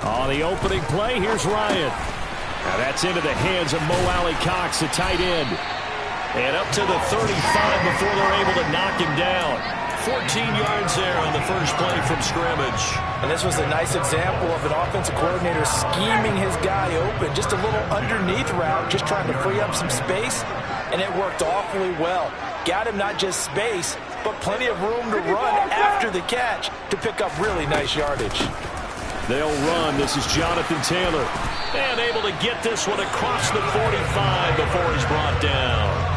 On the opening play, here's Ryan. Now that's into the hands of Mo Alley-Cox, the tight end. And up to the 35 before they're able to knock him down. 14 yards there on the first play from scrimmage. And this was a nice example of an offensive coordinator scheming his guy open. Just a little underneath route, just trying to free up some space. And it worked awfully well. Got him not just space, but plenty of room to run after the catch to pick up really nice yardage. They'll run. This is Jonathan Taylor. And able to get this one across the 45 before he's brought down.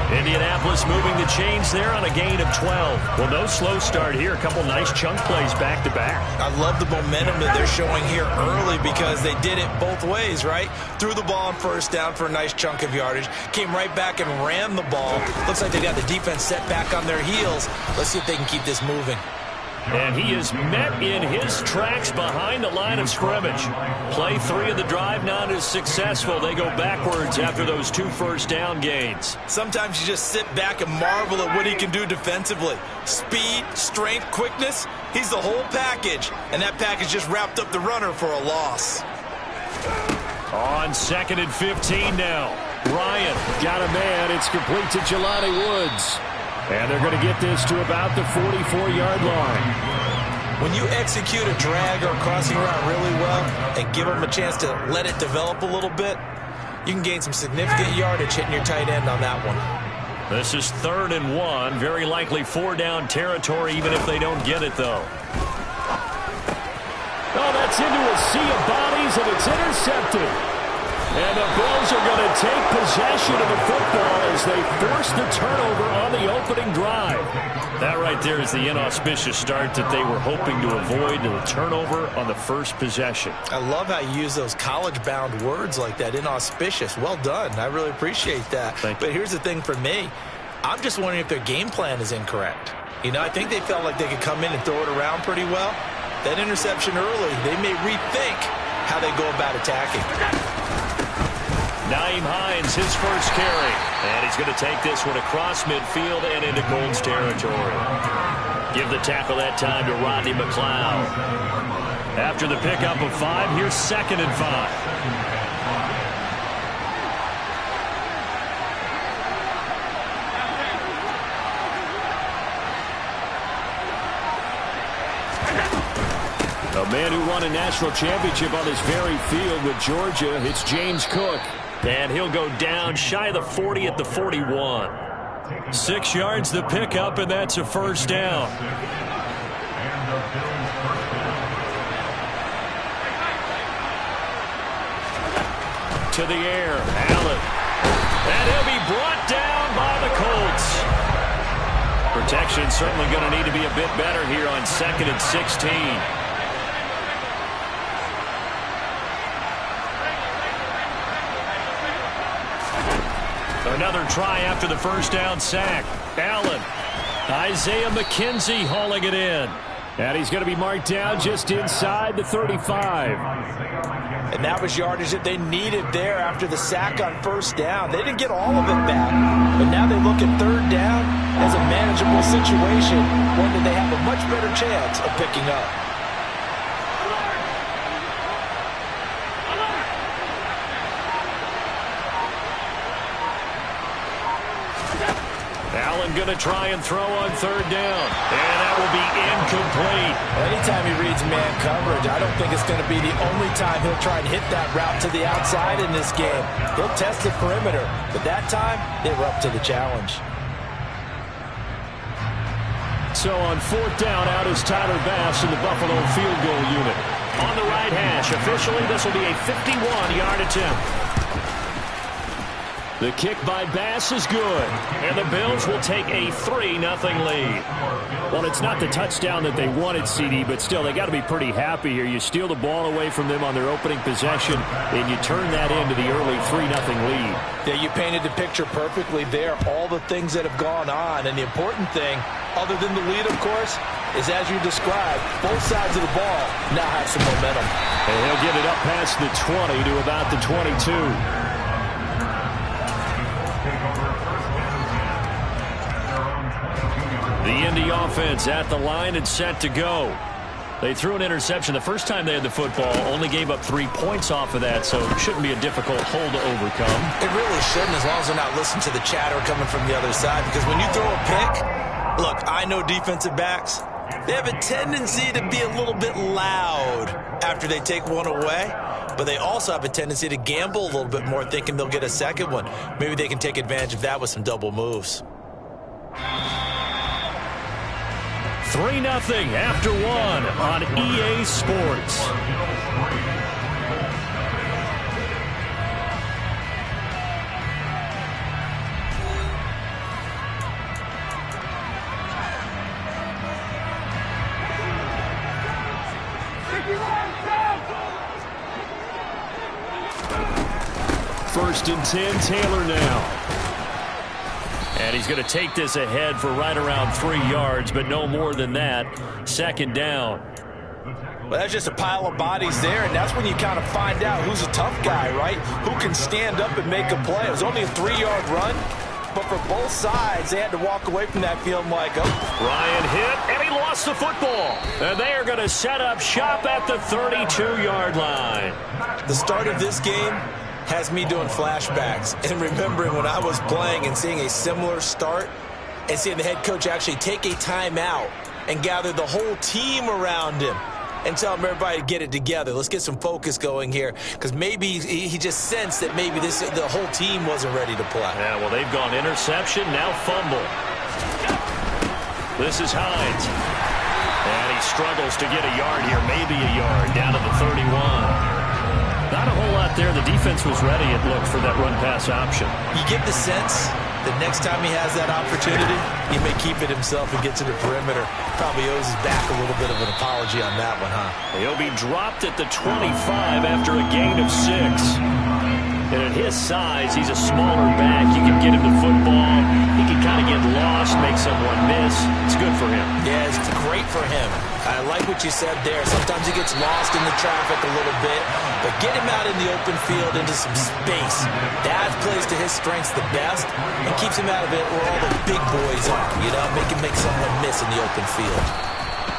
Indianapolis moving the chains there on a gain of 12. Well, no slow start here. A couple nice chunk plays back-to-back. I love the momentum that they're showing here early because they did it both ways, right? Threw the ball on first down for a nice chunk of yardage. Came right back and ran the ball. Looks like they got the defense set back on their heels. Let's see if they can keep this moving. And he is met in his tracks behind the line of scrimmage. Play 3 of the drive not as successful. They go backwards after those 2 first down gains. Sometimes you just sit back and marvel at what he can do defensively. Speed, strength, quickness, he's the whole package. And that package just wrapped up the runner for a loss. On 2nd and 15 now. Ryan got a man. It's complete to Jelani Woods. And they're going to get this to about the 44-yard line. When you execute a drag or a crossing route really well and give them a chance to let it develop a little bit, you can gain some significant yardage hitting your tight end on that one. This is 3rd and 1. Very likely 4-down territory, even if they don't get it, though. Oh, that's into a sea of bodies, and it's intercepted. And the Bills are going to take possession of the football as they force the turnover on the opening drive. That right there is the inauspicious start that they were hoping to avoid, the turnover on the first possession. I love how you use those college-bound words like that, inauspicious. Well done. I really appreciate that. But here's the thing for me. I'm just wondering if their game plan is incorrect. You know, I think they felt like they could come in and throw it around pretty well. That interception early, they may rethink how they go about attacking. Nyheim Hines, his first carry. And he's going to take this one across midfield and into Colts territory. Give the tackle that time to Rodney McLeod. After the pickup of 5, here's 2nd and 5. A man who won a national championship on this very field with Georgia, it's James Cook. And he'll go down shy of the 40 at the 41. 6 yards the pickup, and that's a first down. To the air, Allen. And he'll be brought down by the Colts. Protection certainly going to need to be a bit better here on 2nd and 16. Another try after the first down sack. Allen. Isaiah McKenzie hauling it in. And he's going to be marked down just inside the 35. And that was yardage that they needed there after the sack on first down. They didn't get all of it back, but now they look at 3rd down as a manageable situation, one that they have a much better chance of picking up. Allen going to try and throw on 3rd down. And that will be incomplete. Anytime he reads man coverage, I don't think it's going to be the only time he'll try and hit that route to the outside in this game. He'll test the perimeter, but that time they were up to the challenge. So on 4th down, out is Tyler Bass in the Buffalo field goal unit. On the right hash, officially this will be a 51-yard attempt. The kick by Bass is good, and the Bills will take a 3-0 lead. Well, it's not the touchdown that they wanted, CD, but still, they got to be pretty happy here. You steal the ball away from them on their opening possession, and you turn that into the early 3-0 lead. Yeah, you painted the picture perfectly there, all the things that have gone on, and the important thing, other than the lead, of course, is as you described, both sides of the ball now have some momentum. And he'll get it up past the 20 to about the 22. The Indy offense at the line and set to go. They threw an interception the first time they had the football, only gave up 3 points off of that, so it shouldn't be a difficult hole to overcome. It really shouldn't, as long as they're not listening to the chatter coming from the other side, because when you throw a pick, look, I know defensive backs, they have a tendency to be a little bit loud after they take one away, but they also have a tendency to gamble a little bit more, thinking they'll get a second one. Maybe they can take advantage of that with some double moves. 3-0 after 1 on EA Sports. First and 10, Taylor now. And he's going to take this ahead for right around 3 yards, but no more than that. Second down. Well, that's just a pile of bodies there, and that's when you kind of find out who's a tough guy, right? Who can stand up and make a play. It was only a 3-yard run, but for both sides, they had to walk away from that feeling like, oh. Ryan hit, and he lost the football. And they are going to set up shop at the 32-yard line. The start of this game has me doing flashbacks and remembering when I was playing and seeing a similar start and seeing the head coach actually take a timeout and gather the whole team around him and tell everybody to get it together. Let's get some focus going here, because maybe he just sensed that maybe the whole team wasn't ready to play. Yeah, well, they've gone interception, now fumble. This is Hines. And he struggles to get a yard here, maybe a yard, down to the 31. Not a whole lot there. The defense was ready, it looked, for that run-pass option. You get the sense that next time he has that opportunity, he may keep it himself and get to the perimeter. Probably owes his back a little bit of an apology on that one, huh? He'll be dropped at the 25 after a gain of 6. And at his size, he's a smaller back. You can get him the football. He can kind of get lost, make someone miss. It's good for him. Yeah, it's great for him. I like what you said there. Sometimes he gets lost in the traffic a little bit, but get him out in the open field into some space. That plays to his strengths the best and keeps him out of it where all the big boys are. You know, make someone miss in the open field.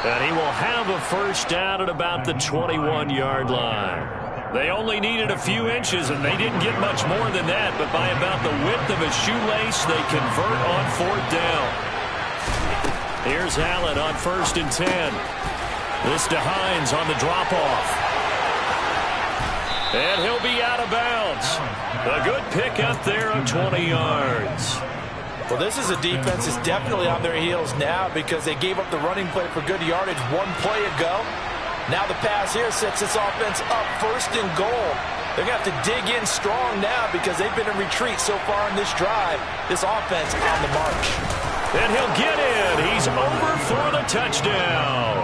And he will have a first down at about the 21-yard line. They only needed a few inches, and they didn't get much more than that, but by about the width of a shoelace, they convert on 4th down. Here's Allen on 1st and 10. This to Hines on the drop-off. And he'll be out of bounds. A good pick up there of 20 yards. Well, this is a defense that's definitely on their heels now because they gave up the running play for good yardage 1 play ago. Now the pass here sets this offense up 1st and goal. They're going to have to dig in strong now because they've been in retreat so far in this drive. This offense on the march. And he'll get in. He's over for the touchdown.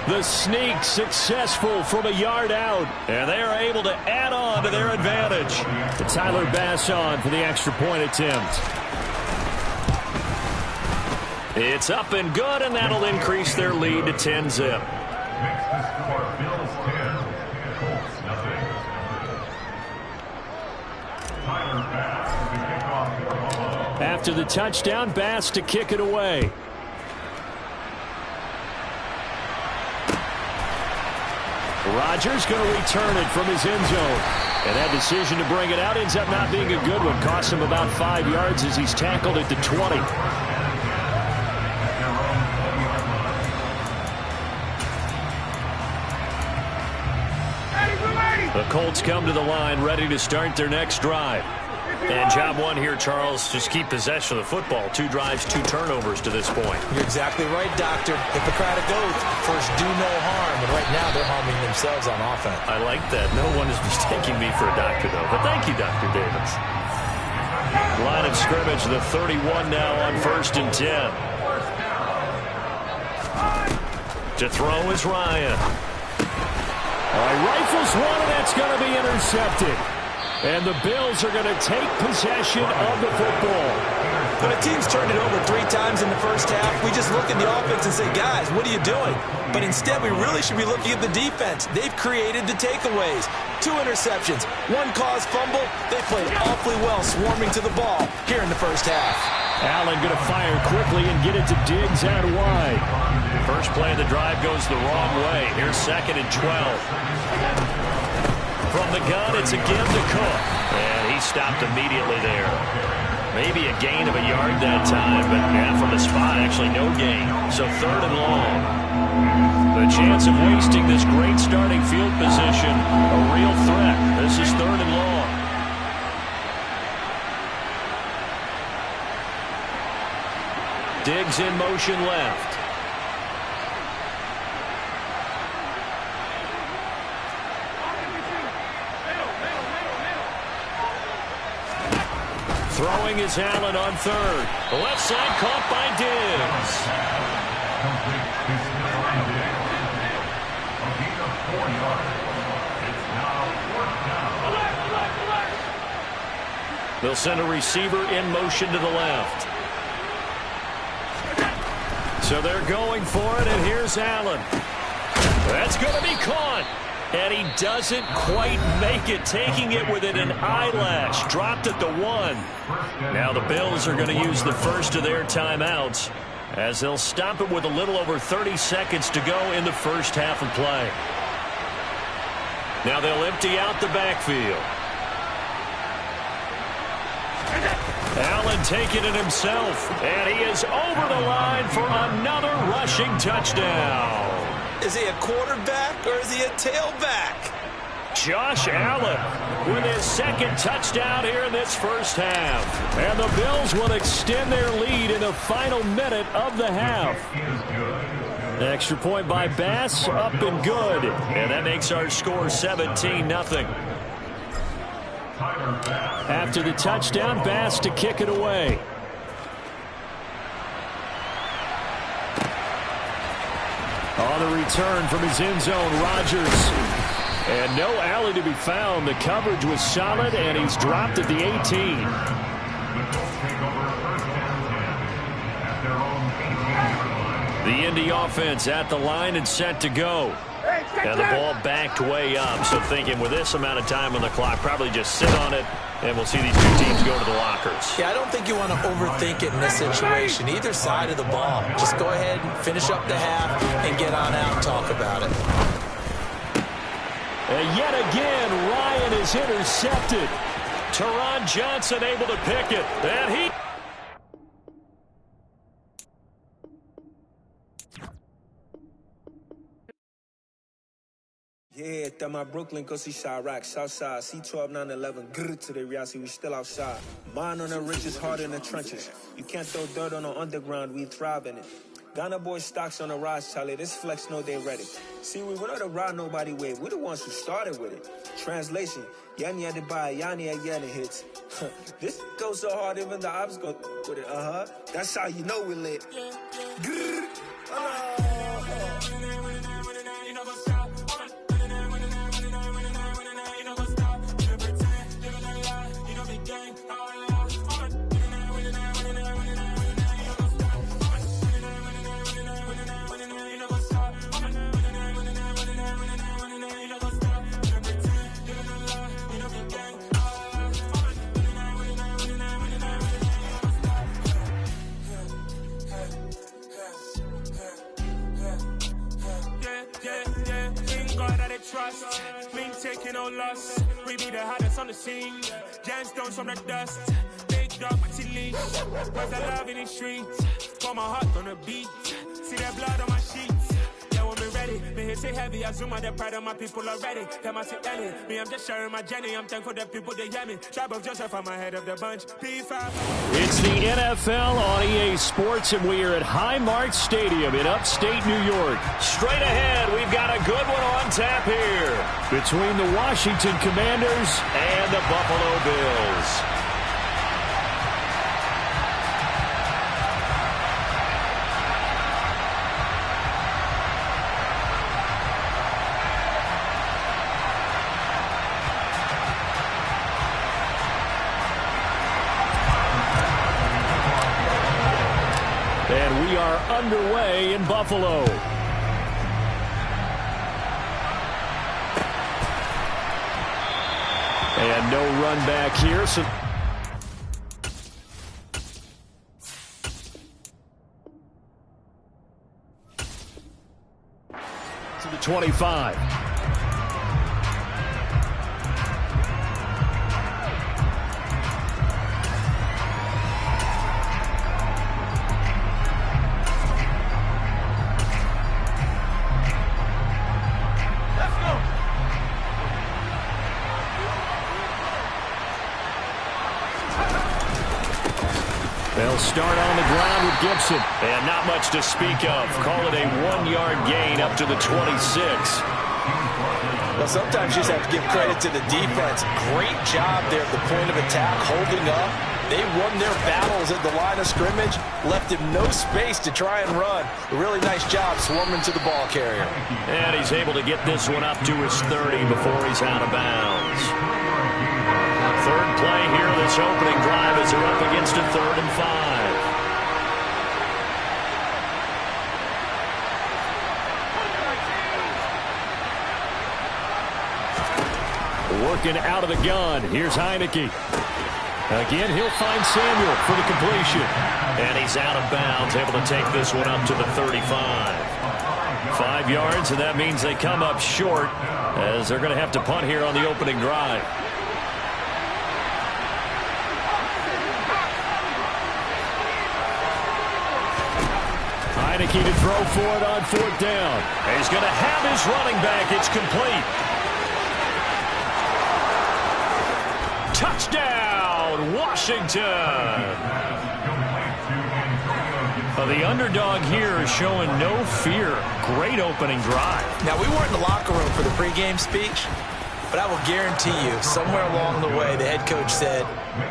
The sneak successful from a yard out. And they are able to add on to their advantage. To Tyler Bass on for the extra point attempt. It's up and good, and that'll increase their lead to 10-zip. After the touchdown, Bass to kick it away. Rodgers going to return it from his end zone. And that decision to bring it out ends up not being a good one. Costs him about 5 yards as he's tackled at the 20. The Colts come to the line ready to start their next drive. And job one here, Charles, just keep possession of the football. 2 drives, 2 turnovers to this point. You're exactly right, Doctor. Hippocratic oath. First, do no harm. And right now, they're harming themselves on offense. I like that. No one is mistaking me for a doctor, though. But thank you, Dr. Davis. Line of scrimmage, the 31 now on 1st and 10. To throw is Ryan. All right, rifles one, and that's going to be intercepted. And the Bills are going to take possession of the football. When a team's turned it over 3 times in the first half, we just look at the offense and say, guys, what are you doing? But instead, we really should be looking at the defense. They've created the takeaways. 2 interceptions, 1 caused fumble. They played awfully well swarming to the ball here in the first half. Allen going to fire quickly and get it to Diggs out wide. First play of the drive goes the wrong way. Here's 2nd and 12. From the gun, it's again to Cook. And he stopped immediately there. Maybe a gain of a yard that time, but from the spot, actually no gain. So 3rd and long. The chance of wasting this great starting field position, a real threat. This is 3rd and long. Diggs in motion left. Throwing is Allen on 3rd. The left side caught by Diggs. They'll send a receiver in motion to the left. So they're going for it, and here's Allen. That's going to be caught. And he doesn't quite make it, taking it within an eyelash. Dropped at the 1. Now the Bills are going to use the first of their timeouts as they'll stop it with a little over 30 seconds to go in the first half of play. Now they'll empty out the backfield. Allen taking it himself, and he is over the line for another rushing touchdown. Is he a quarterback or is he a tailback? Josh Allen with his 2nd touchdown here in this first half. And the Bills will extend their lead in the final minute of the half. Extra point by Bass, up and good. And that makes our score 17-0. After the touchdown, Bass to kick it away. On the return from his end zone, Rodgers. And no alley to be found. The coverage was solid, and he's dropped at the 18. The Indy offense at the line and set to go. And the ball backed way up. So thinking with this amount of time on the clock, probably just sit on it, and we'll see these two teams go to the lockers. Yeah, I don't think you want to overthink it in this situation. Either side of the ball. Just go ahead and finish up the half and get on out and talk about it. And yet again, Ryan is intercepted. Teron Johnson able to pick it. And he... Yeah, that my Brooklyn, go see Chirac, Southside, C12, 911, grrr to the reality, we still outside. Mine on the riches, hard in the trenches. You can't throw dirt on the underground, we thrive in it. Ghana boys stocks on the rise, Charlie, this flex know they ready. See, we were not the ride nobody with, we're the ones who started with it. Translation, Yanni had to buy, Yanni had Yanni hits. This goes so hard, even the ops go with it, That's how you know we lit. Grrr, trust, we ain't taking no loss. We be the hottest on the scene. Gemstones from the dust. Big dog, my leash. Where's the love in the streets? Pour my heart on the beat. See that blood on my sheets. Yeah, when we ready, me hit it heavy. I zoom out the pride of my people already. Them I see Ellie. Me, I'm just sharing my journey. I'm thankful that people they hear me. Tribe of Joseph, I'm ahead of the bunch. P5. It's the NFL on EA Sports, and we are at Highmark Stadium in upstate New York. Straight ahead, we've got a good one on tap here between the Washington Commanders and the Buffalo Bills. And we are underway in Buffalo. And no run back here. So 25. They'll start on the ground with Gibson. And not much to speak of. Call it a 1-yard gain up to the 26. Well, sometimes you just have to give credit to the defense. Great job there at the point of attack, holding up. They won their battles at the line of scrimmage, left him no space to try and run. A really nice job swarming to the ball carrier. And he's able to get this one up to his 30 before he's out of bounds. Third play here, this opening drive as they're up against a 3rd and 5. Working out of the gun. Here's Heineke. Again, he'll find Samuel for the completion. And he's out of bounds, able to take this one up to the 35. 5 yards, and that means they come up short as they're going to have to punt here on the opening drive. Heineke to throw for it on 4th down. He's going to have his running back. It's complete. Touchdown, Washington. The underdog here is showing no fear. Great opening drive. Now, we weren't in the locker room for the pregame speech, but I will guarantee you, somewhere along the way, the head coach said,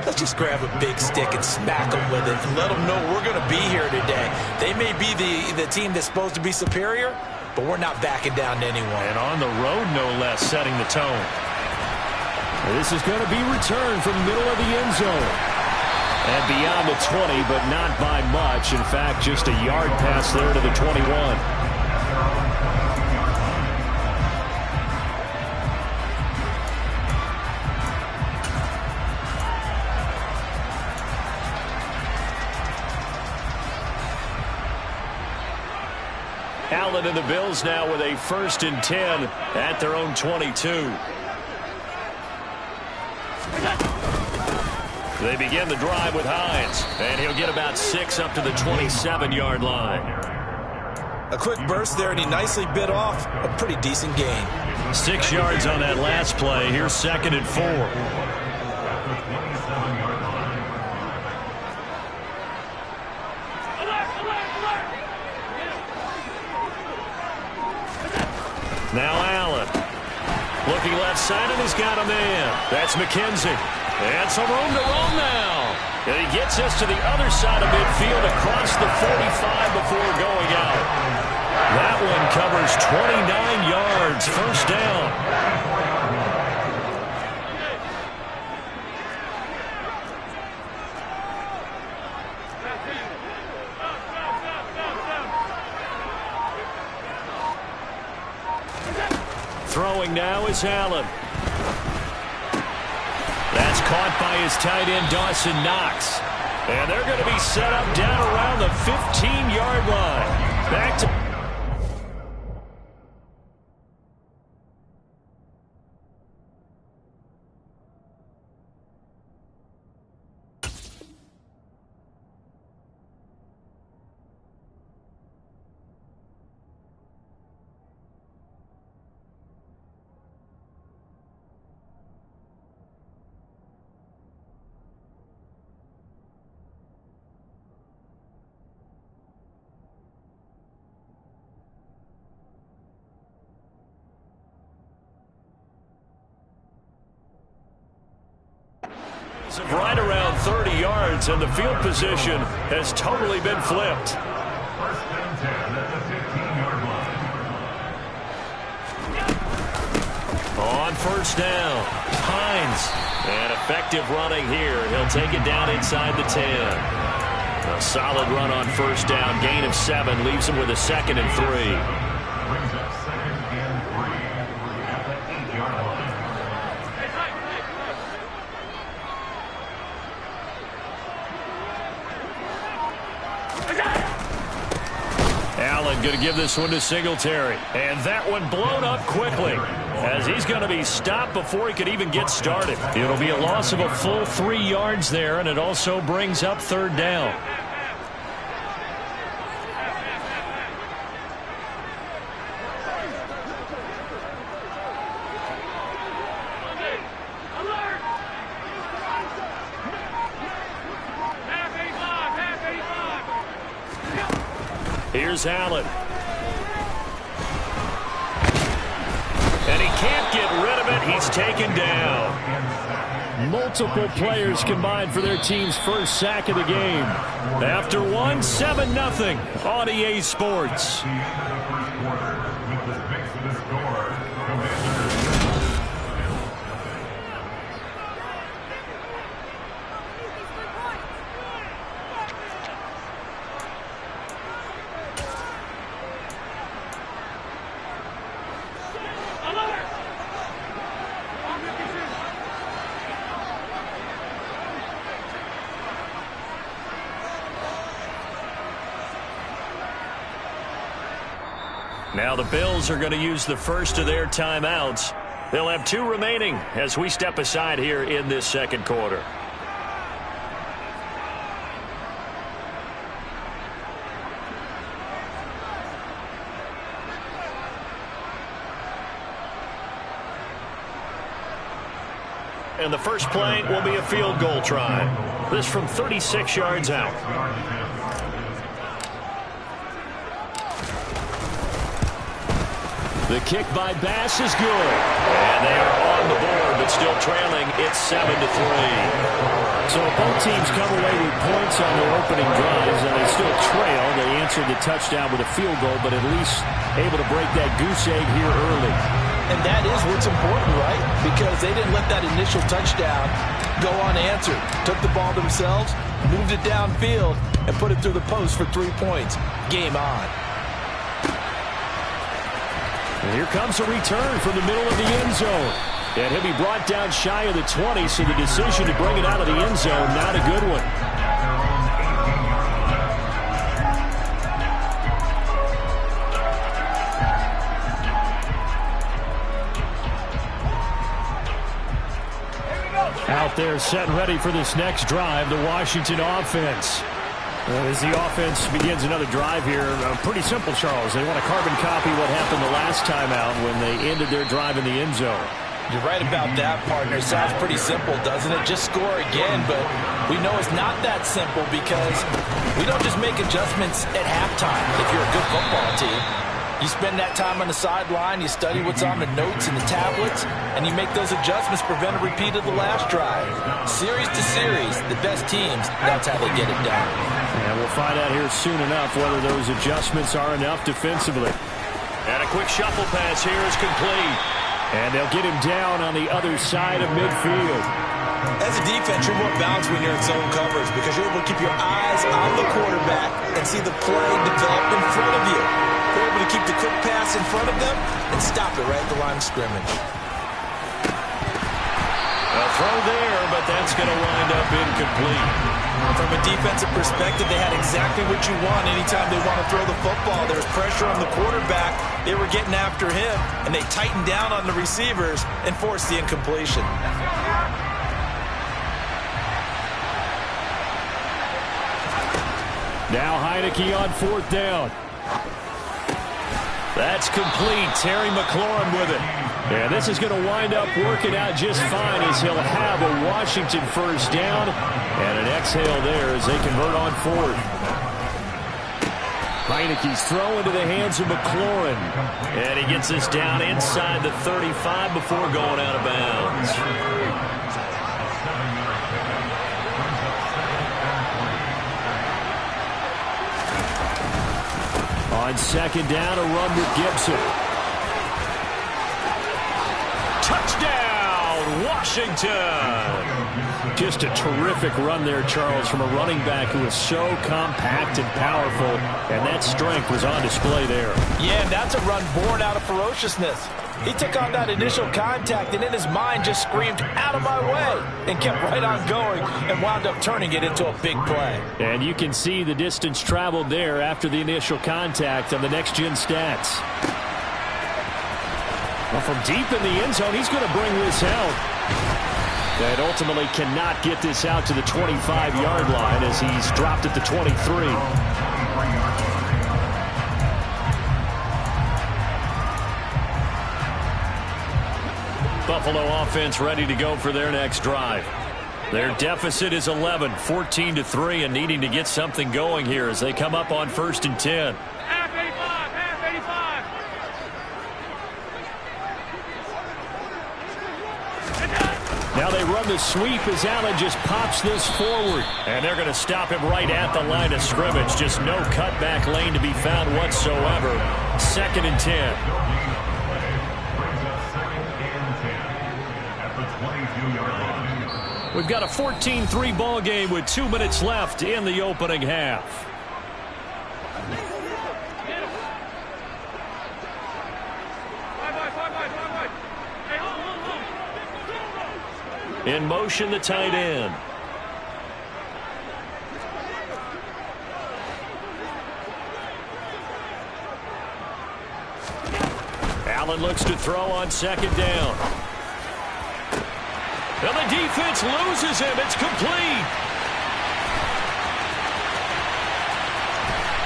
let's just grab a big stick and smack them with it and let them know we're going to be here today. They may be the team that's supposed to be superior, but we're not backing down to anyone. And on the road, no less, setting the tone. This is going to be returned from the middle of the end zone. And beyond the 20, but not by much. In fact, just a yard pass there to the 21. Allen and the Bills now with a 1st and 10 at their own 22. They begin the drive with Hines, and he'll get about 6 up to the 27-yard line. A quick burst there, and he nicely bit off a pretty decent gain. 6 yards on that last play. Here's 2nd and 4. Now Allen. Looking left side, and he's got a man. That's McKenzie. And some room to roam now. And he gets us to the other side of midfield across the 45 before going out. That one covers 29 yards. 1st down. Throwing now is Allen. That's caught by his tight end, Dawson Knox. And they're going to be set up down around the 15-yard line. Back to... right around 30 yards, and the field position has totally been flipped. 1st and 10 at the 15-yard line. On 1st down, Hines. And effective running here. He'll take it down inside the 10. A solid run on 1st down. Gain of 7 leaves him with a 2nd and 3. Brings up 2nd and 3 at the 8-yard line. Allen going to give this one to Singletary. And that one blown up quickly as he's going to be stopped before he could even get started. It'll be a loss of a full 3 yards there, and it also brings up 3rd down. Here's Allen. And he can't get rid of it. He's taken down. Multiple players combined for their team's first sack of the game. After one, 7-0 on EA Sports. Now the Bills are going to use the first of their timeouts. They'll have 2 remaining as we step aside here in this second quarter. And the first play will be a field goal try. This from 36 yards out. The kick by Bass is good. And they are on the board, but still trailing. It's 7-3. So both teams come away with points on their opening drives, and they still trail. They answered the touchdown with a field goal, but at least able to break that goose egg here early. And that is what's important, right? Because they didn't let that initial touchdown go unanswered. Took the ball themselves, moved it downfield, and put it through the post for 3 points. Game on. And here comes a return from the middle of the end zone. And he'll be brought down shy of the 20, so the decision to bring it out of the end zone, not a good one. Out there set and ready for this next drive, the Washington offense. As the offense begins another drive here, pretty simple, Charles. They want to carbon copy what happened the last time out when they ended their drive in the end zone. You're right about that, partner. Sounds pretty simple, doesn't it? Just score again, but we know it's not that simple because we don't just make adjustments at halftime if you're a good football team. You spend that time on the sideline, you study what's on the notes and the tablets, and you make those adjustments, prevent a repeat of the last drive. Series to series, the best teams, that's how they get it done. And we'll find out here soon enough whether those adjustments are enough defensively. And a quick shuffle pass here is complete. And they'll get him down on the other side of midfield. As a defense, you're more balanced when you're in zone coverage because you're able to keep your eyes on the quarterback and see the play develop in front of you. You're able to keep the quick pass in front of them and stop it right at the line of scrimmage. A throw there, but that's going to wind up incomplete. From a defensive perspective, they had exactly what you want anytime they want to throw the football. There was pressure on the quarterback. They were getting after him, and they tightened down on the receivers and forced the incompletion. Now Heineke on 4th down. That's complete. Terry McLaurin with it. And this is going to wind up working out just fine as he'll have a Washington first down. And an exhale there as they convert on 4th. Heineke's throw into the hands of McLaurin. And he gets this down inside the 35 before going out of bounds. On 2nd down, a run with Gibson. Touchdown, Washington! Just a terrific run there, Charles, from a running back who is so compact and powerful, and that strength was on display there. Yeah, and that's a run born out of ferociousness. He took on that initial contact and in his mind just screamed, "Out of my way," and kept right on going and wound up turning it into a big play. And you can see the distance traveled there after the initial contact on the next-gen stats. Well, from deep in the end zone, he's going to bring this out. And ultimately cannot get this out to the 25-yard line as he's dropped at the 23. Buffalo offense ready to go for their next drive. Their deficit is 11, 14-3, and needing to get something going here as they come up on 1st and 10. Half 85. Now they run the sweep as Allen just pops this forward. And they're going to stop him right at the line of scrimmage. Just no cutback lane to be found whatsoever. 2nd and 10. We've got a 14-3 ball game with 2 minutes left in the opening half. In motion, the tight end. Allen looks to throw on 2nd down. And the defense loses him. It's complete.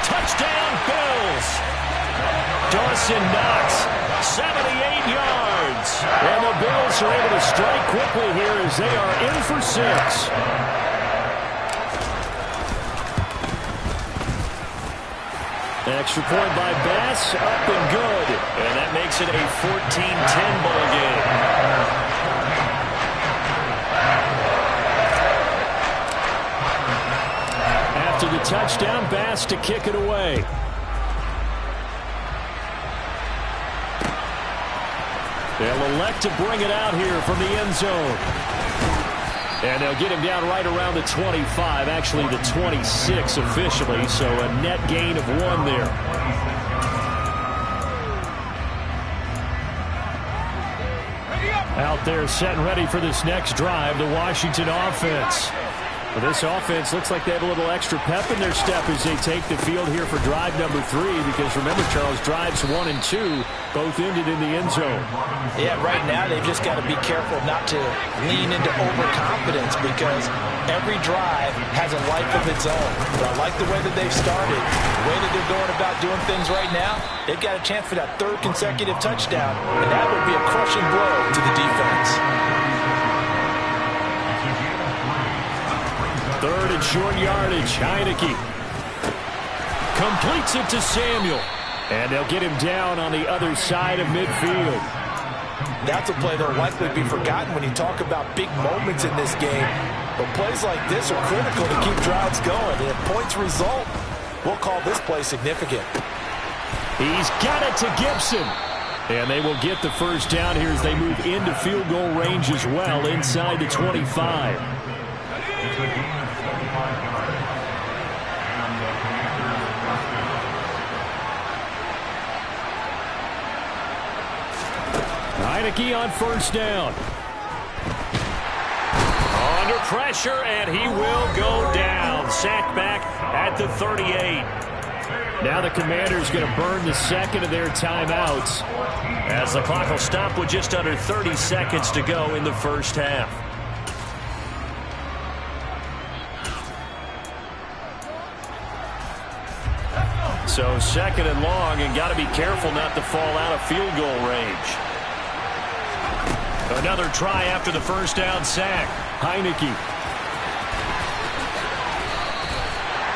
Touchdown, Bills. Dawson Knox, 78 yards. And the Bills are able to strike quickly here as they are in for 6. Extra point by Bass, up and good. And that makes it a 14-10 ball game. After the touchdown, Bass to kick it away. They'll elect to bring it out here from the end zone. And they'll get him down right around the 25, actually the 26 officially, so a net gain of 1 there. Out there set and ready for this next drive, the Washington offense. Well, this offense looks like they have a little extra pep in their step as they take the field here for drive number 3, because remember, Charles, drives 1 and 2 both ended in the end zone. Yeah, right now they've just got to be careful not to lean into overconfidence, because every drive has a life of its own. But I like the way that they've started, the way that they're going about doing things right now. They've got a chance for that 3rd consecutive touchdown, and that would be a crushing blow to the defense. 3rd and short yardage. Heineke completes it to Samuel. And they'll get him down on the other side of midfield. That's a play that'll likely be forgotten when you talk about big moments in this game. But plays like this are critical to keep drives going. And if points result, we'll call this play significant. He's got it to Gibson. And they will get the first down here as they move into field goal range as well, inside the 25. Heineke on 1st down. Under pressure, and he will go down. Sacked back at the 38. Now the Commanders going to burn the 2nd of their timeouts as the clock will stop with just under 30 seconds to go in the first half. So 2nd and long, and got to be careful not to fall out of field goal range. Another try after the 1st down sack. Heineke.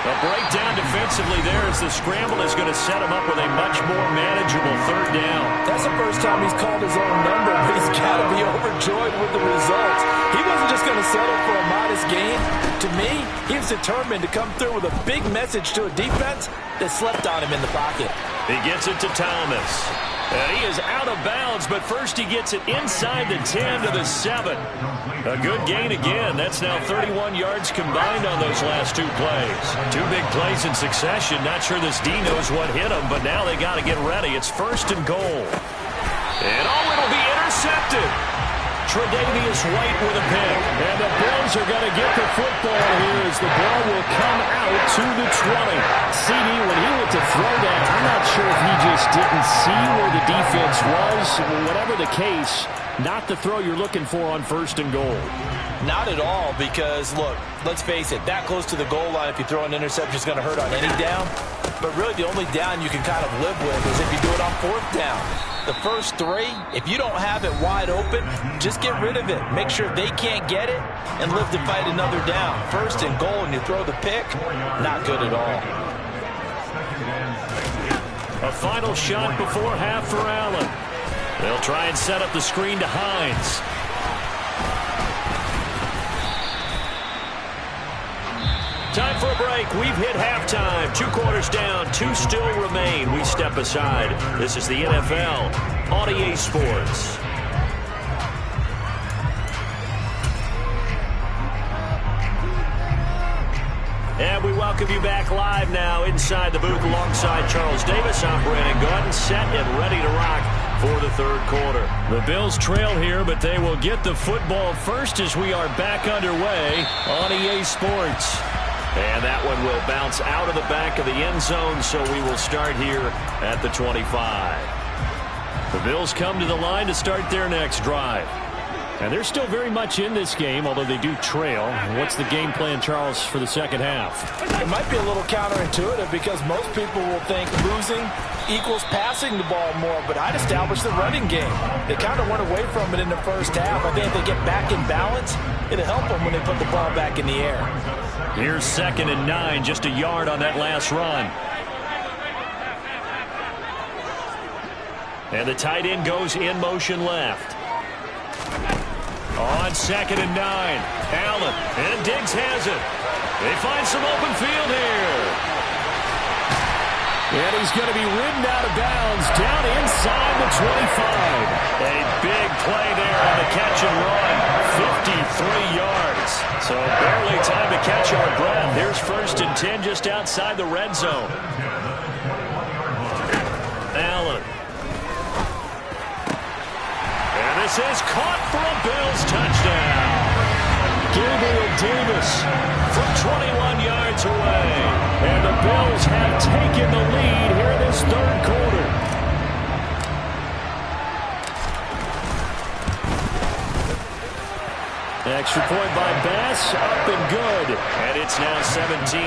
A breakdown defensively there as the scramble is going to set him up with a much more manageable 3rd down. That's the first time he's called his own number, but he's got to be overjoyed with the results. He wasn't just going to settle for a modest gain. To me, he was determined to come through with a big message to a defense that slept on him in the pocket. He gets it to Thomas. And he is out of bounds, but first he gets it inside the 10 to the 7. A good gain again. That's now 31 yards combined on those last 2 plays. 2 big plays in succession. Not sure this D knows what hit him, but now they got to get ready. It's 1st and goal. And all intercepted. Tre'Davious White with a pick. And the Bills are going to get the football here as the ball will come out to the 20. CD, when he went to throw that, I'm not sure if he just didn't see where the defense was. Whatever the case, not the throw you're looking for on 1st and goal. Not at all, because, look, let's face it, that close to the goal line, if you throw an interception, is going to hurt on any down. But really, the only down you can kind of live with is if you do it on 4th down. The first 3, if you don't have it wide open, just get rid of it. Make sure they can't get it and live to fight another down. 1st and goal, and you throw the pick, not good at all. A final shot before half for Allen. They'll try and set up the screen to Hines. Time for a break. We've hit halftime. 2 quarters down. 2 still remain. We step aside. This is the NFL on EA Sports. And we welcome you back live now inside the booth alongside Charles Davis. I'm Brandon Gaudin, set and ready to rock for the 3rd quarter. The Bills trail here, but they will get the football first as we are back underway on EA Sports. And that one will bounce out of the back of the end zone, so we will start here at the 25. The Bills come to the line to start their next drive. And they're still very much in this game, although they do trail. What's the game plan, Charles, for the second half? It might be a little counterintuitive because most people will think losing equals passing the ball more, but I'd establish the running game. They kind of went away from it in the first half. I think if they get back in balance, it'll help them when they put the ball back in the air. Here's 2nd and 9, just a yard on that last run. And the tight end goes in motion left. On 2nd and 9, Allen, and Diggs has it. They find some open field here. And he's going to be ridden out of bounds down inside the 25. A big play there on the catch and run. 53 yards. So barely time to catch our breath. Here's 1st and 10 just outside the red zone. Allen. And this is caught for a Bills touchdown. Gabriel Davis from 21 yards away. And the Bills have taken the lead here in this 3rd quarter. Extra point by Bass, up and good. And it's now 17-14.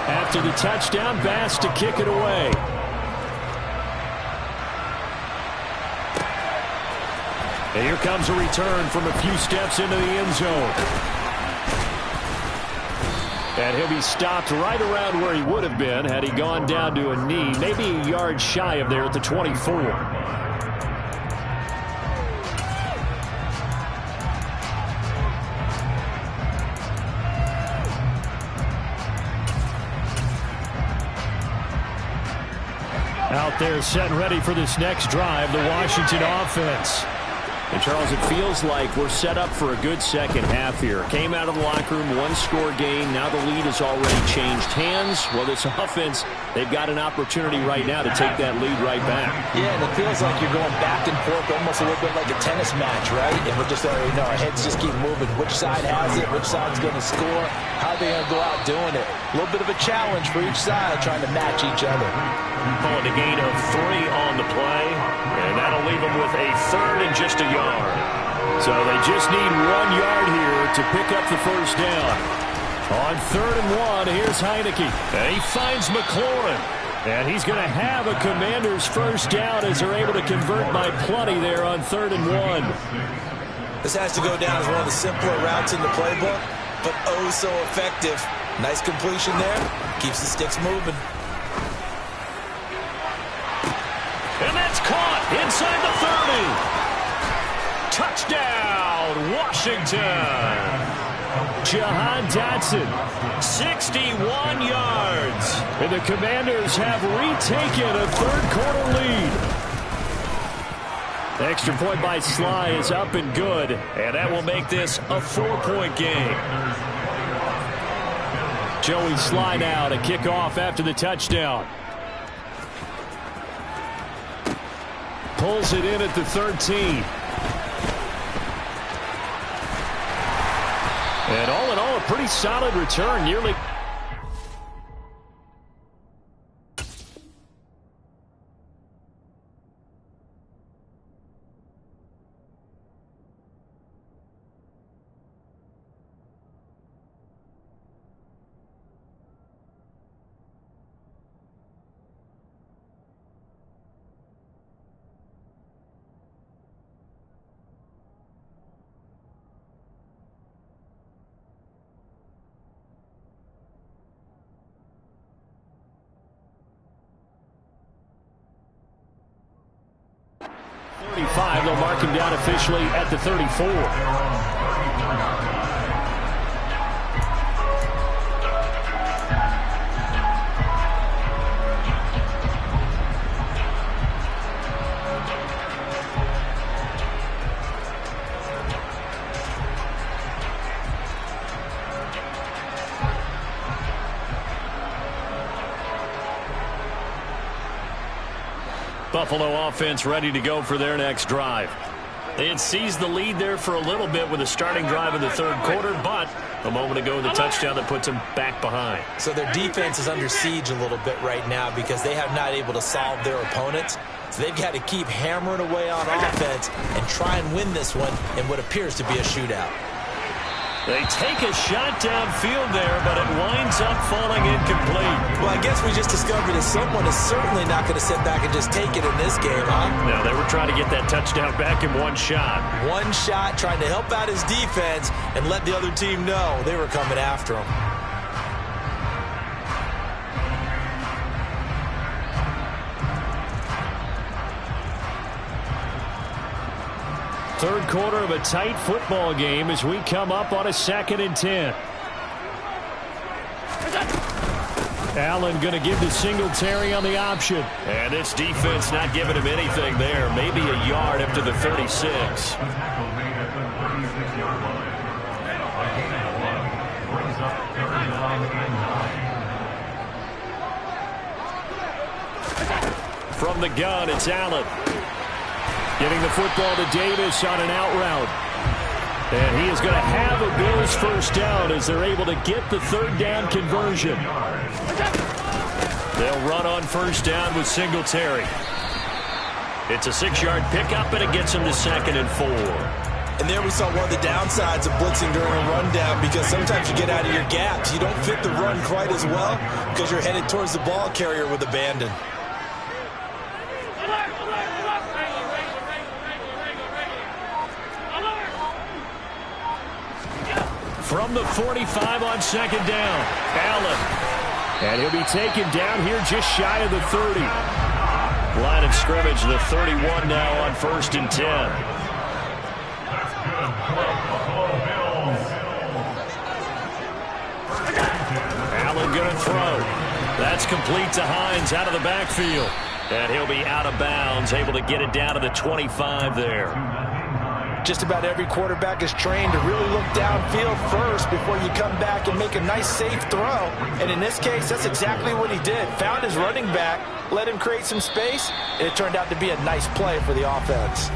After the touchdown, Bass to kick it away. And here comes a return from a few steps into the end zone. And he'll be stopped right around where he would have been had he gone down to a knee, maybe a yard shy of there at the 24. Out there set and ready for this next drive, the Washington offense. And, Charles, it feels like we're set up for a good second half here. Came out of the locker room, 1-score game. Now the lead has already changed hands. Well, this offense, they've got an opportunity right now to take that lead right back. Yeah, and it feels like you're going back and forth almost a little bit like a tennis match, right? And we're just already know our heads just keep moving. Which side has it? Which side's going to score? How are they going to go out doing it? A little bit of a challenge for each side trying to match each other. Calling a gain of 3 on the play. And that'll leave them with a 3rd and just a yard. So they just need 1 yard here to pick up the 1st down. On 3rd and 1, here's Heineke. And he finds McLaurin. And he's going to have a Commander's 1st down as they're able to convert by plenty there on 3rd and 1. This has to go down as one of the simpler routes in the playbook, but oh so effective. Nice completion there. Keeps the sticks moving. And that's caught inside the 30. Touchdown, Washington. Jahan Dotson, 61 yards. And the Commanders have retaken a 3rd quarter lead. The extra point by Sly is up and good. And that will make this a 4-point game. Joey Sly now to kick off after the touchdown. Pulls it in at the 13. And all in all, a pretty solid return. Nearly. They'll mark him down officially at the 34. Buffalo offense ready to go for their next drive. They had seized the lead there for a little bit with a starting drive in the third quarter, but a moment ago the touchdown that puts them back behind. So their defense is under siege a little bit right now because they have not able to solve their opponents. So they've got to keep hammering away on offense and try and win this one in what appears to be a shootout. They take a shot downfield there, but it winds up falling incomplete. Well, I guess we just discovered that someone is certainly not going to sit back and just take it in this game, huh? No, they were trying to get that touchdown back in one shot. One shot, trying to help out his defense and let the other team know they were coming after him. Third quarter of a tight football game as we come up on a 2nd and 10. Allen going to give to Singletary on the option. And this defense not giving him anything there. Maybe a yard up to the 36. From the gun, it's Allen. Getting the football to Davis on an out route. And he is going to have a Bills first down as they're able to get the third down conversion. They'll run on first down with Singletary. It's a 6-yard pickup, and it gets them to 2nd and 4. And there we saw one of the downsides of blitzing during a rundown because sometimes you get out of your gaps. You don't fit the run quite as well because you're headed towards the ball carrier with abandon. From the 45 on 2nd down, Allen. And he'll be taken down here just shy of the 30. Line of scrimmage, the 31 now on 1st and 10. Allen going to throw. That's complete to Hines out of the backfield. And he'll be out of bounds, able to get it down to the 25 there. Just about every quarterback is trained to really look downfield first before you come back and make a nice, safe throw. And in this case, that's exactly what he did. Found his running back, let him create some space, and it turned out to be a nice play for the offense.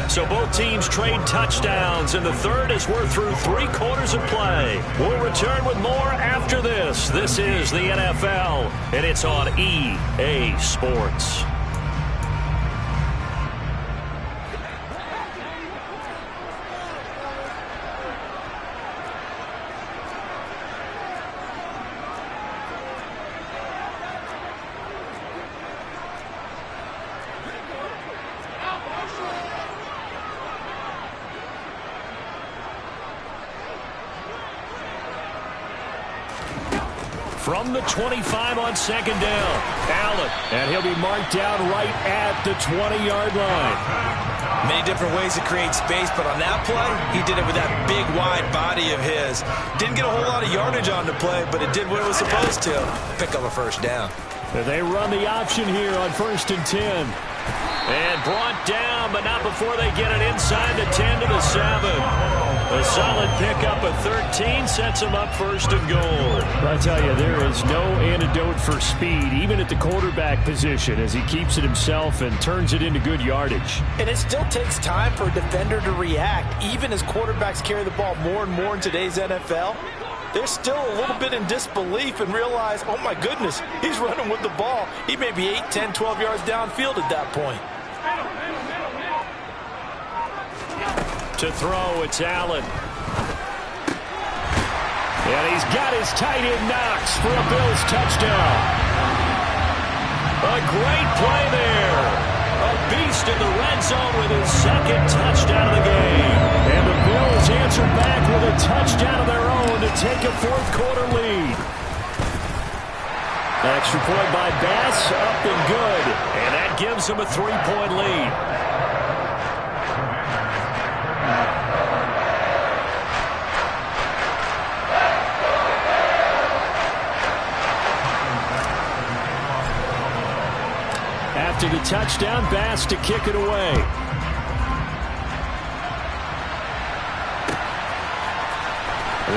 So both teams trade touchdowns, and the third as we're through 3 quarters of play. We'll return with more after this. This is the NFL, and it's on EA Sports. From the 25 on 2nd down, Allen, and he'll be marked down right at the 20-yard line. Many different ways to create space, but on that play, he did it with that big, wide body of his. Didn't get a whole lot of yardage on the play, but it did what it was supposed to. Pick up a first down. They run the option here on 1st and 10. And brought down, but not before they get it inside the 10 to the 7. A solid pickup of 13 sets them up first and goal. I tell you, there is no antidote for speed, even at the quarterback position, as he keeps it himself and turns it into good yardage. And it still takes time for a defender to react, even as quarterbacks carry the ball more and more in today's NFL. They're still a little bit in disbelief and realize, oh my goodness, he's running with the ball. He may be 8, 10, 12 yards downfield at that point. To throw, it's Allen. And he's got his tight end Knox for a Bills touchdown. A great play there. A beast in the red zone with his second touchdown of the game. And the Bills answer back with a touchdown of their own to take a fourth quarter lead. Extra point by Bass, up and good. And that gives them a 3-point lead. After the touchdown, Bass to kick it away.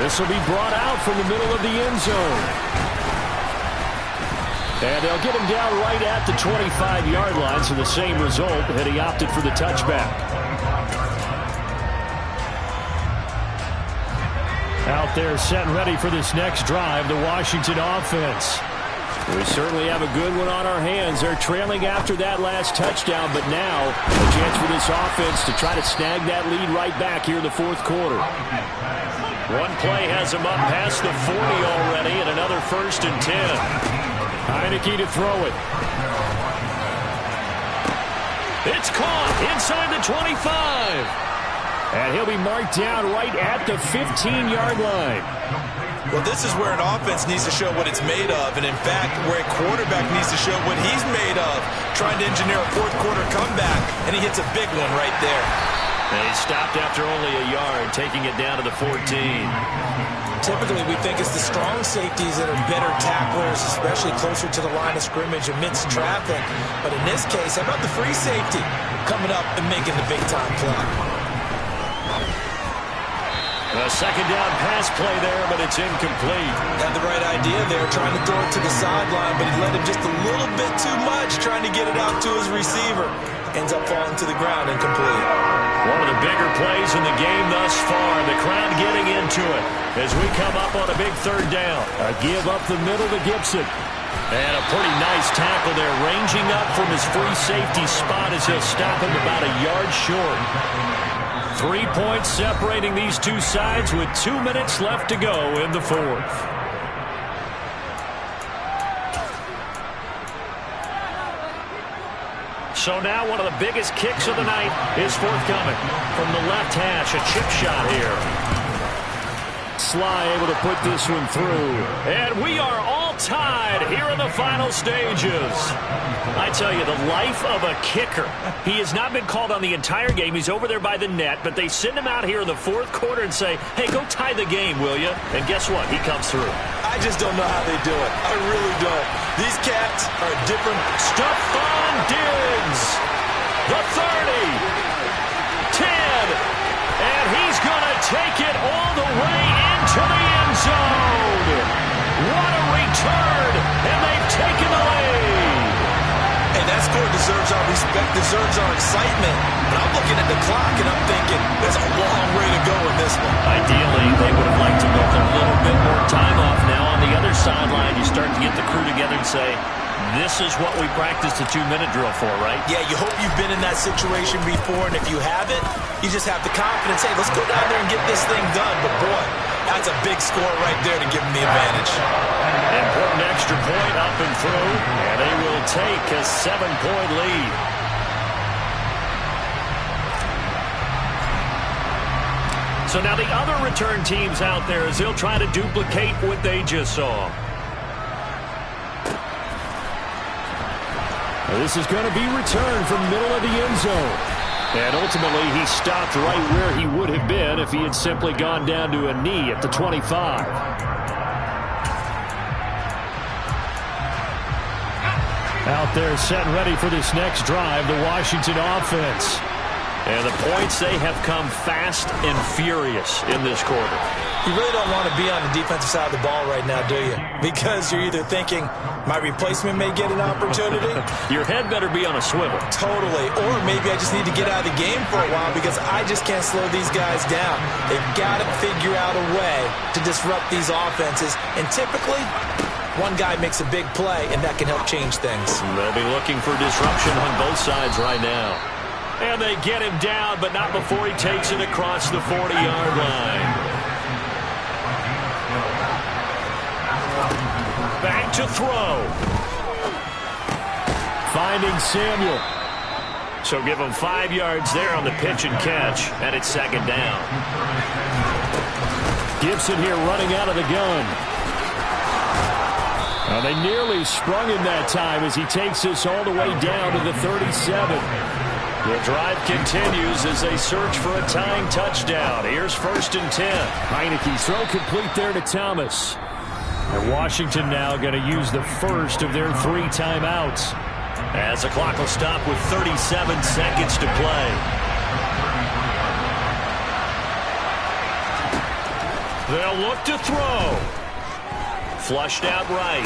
This will be brought out from the middle of the end zone. And they'll get him down right at the 25-yard line, so the same result, and he opted for the touchback. Out there set and ready for this next drive, the Washington offense. We certainly have a good one on our hands. They're trailing after that last touchdown, but now a chance for this offense to try to snag that lead right back here in the fourth quarter. One play has them up past the 40 already, and another 1st and 10. Heineke to throw it. It's caught inside the 25. And he'll be marked down right at the 15-yard line. Well, this is where an offense needs to show what it's made of, and in fact, where a quarterback needs to show what he's made of, trying to engineer a fourth quarter comeback, and he hits a big one right there. And he stopped after only a yard, taking it down to the 14. Typically, we think it's the strong safeties that are better tacklers, especially closer to the line of scrimmage amidst traffic. But in this case, how about the free safety coming up and making the big-time play? A second down pass play there, but it's incomplete. Had the right idea there, trying to throw it to the sideline, but he let him just a little bit too much, trying to get it out to his receiver. Ends up falling to the ground, incomplete. One of the bigger plays in the game thus far. The crowd getting into it as we come up on a big third down. A give up the middle to Gibson. And a pretty nice tackle there, ranging up from his free safety spot as he'll stop him about a yard short. 3 points separating these two sides with 2 minutes left to go in the fourth. So now one of the biggest kicks of the night is forthcoming. From the left hash, a chip shot here. Sly able to put this one through. And we are all tied here in the final stages. I tell you, the life of a kicker. He has not been called on the entire game. He's over there by the net, but they send him out here in the fourth quarter and say, hey, go tie the game, will you? And guess what? He comes through. I just don't know how they do it. I really don't. These cats are different. Stephon Diggs, the 30, 10, and he's going to take it all the way into the end zone. What a return, and they've taken the lead. And that score deserves our respect, deserves our excitement. But I'm looking at the clock, and I'm thinking there's a long way to go in this one. Ideally, they would have liked to milk a little bit more time off. Now on the other sideline, you start to get the crew together and say, this is what we practiced the 2-minute drill for, right? Yeah, you hope you've been in that situation before, and if you haven't, you just have the confidence, hey, let's go down there and get this thing done. But boy, that's a big score right there to give them the advantage. Important extra point up and through, and they will take a 7-point lead. So now the other return teams out there as they'll try to duplicate what they just saw. This is going to be returned from the middle of the end zone. And ultimately, he stopped right where he would have been if he had simply gone down to a knee at the 25. Out there set and ready for this next drive, the Washington offense. And the points, they have come fast and furious in this quarter. You really don't want to be on the defensive side of the ball right now, do you? Because you're either thinking, my replacement may get an opportunity. Your head better be on a swivel. Totally. Or maybe I just need to get out of the game for a while because I just can't slow these guys down. They've got to figure out a way to disrupt these offenses. And typically, one guy makes a big play, and that can help change things. They'll be looking for disruption on both sides right now. And they get him down, but not before he takes it across the 40-yard line. Back to throw. Finding Samuel. So give him 5 yards there on the pitch and catch, and it's second down. Gibson here running out of the gun. Well, they nearly sprung him that time as he takes this all the way down to the 37. The drive continues as they search for a tying touchdown. Here's 1st and 10. Heineke's throw complete there to Thomas. And Washington now going to use the first of their 3 timeouts. As the clock will stop with 37 seconds to play. They'll look to throw. Flushed out right.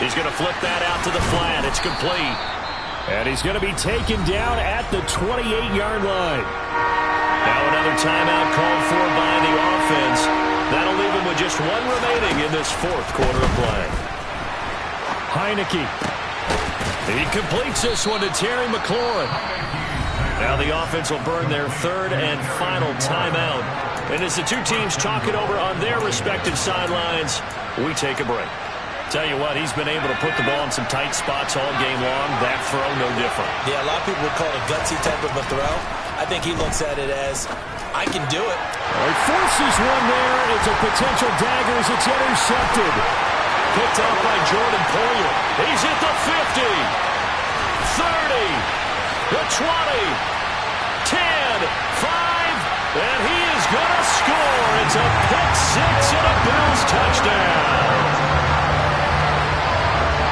He's going to flip that out to the flat. It's complete. And he's going to be taken down at the 28-yard line. Now another timeout called for by the offense. That'll leave him with just 1 remaining in this 4th quarter of play. Heineke. He completes this one to Terry McLaurin. Now the offense will burn their 3rd and final timeout. And as the two teams talk it over on their respective sidelines, we take a break. Tell you what, he's been able to put the ball in some tight spots all game long. That throw, no different. Yeah, a lot of people would call it a gutsy type of a throw. I think he looks at it as, I can do it. He forces one there. It's a potential dagger as it's intercepted. Picked up by Jordan Poyer. He's at the 50, 30, the 20, 10, 5, and he is going to score. It's a pick 6 and a Bills touchdown.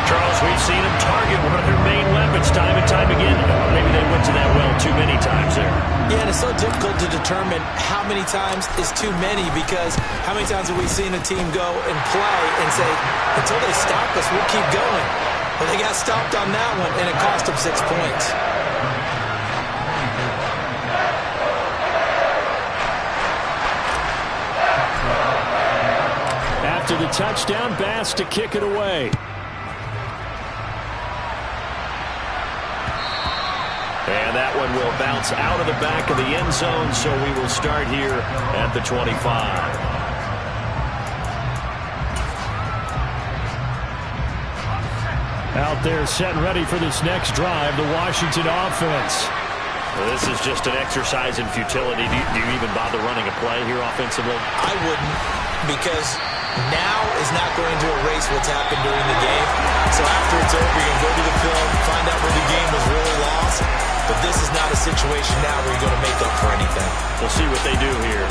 Charles, we've seen him target one of their main weapons time and time again. Maybe they went to that well too many times there. Yeah, and it's so difficult to determine how many times is too many because how many times have we seen a team go and play and say, until they stop us, we'll keep going. But they got stopped on that one, and it cost them 6 points. After the touchdown, Bass to kick it away. And that one will bounce out of the back of the end zone, so we will start here at the 25. Out there set and ready for this next drive, the Washington offense. Well, this is just an exercise in futility. Do you even bother running a play here offensively? I wouldn't, because now is not going to erase what's happened during the game. So after it's over, you're going to go to the film, find out where the game was really lost. But this is not a situation now where you're going to make up for anything. We'll see what they do here.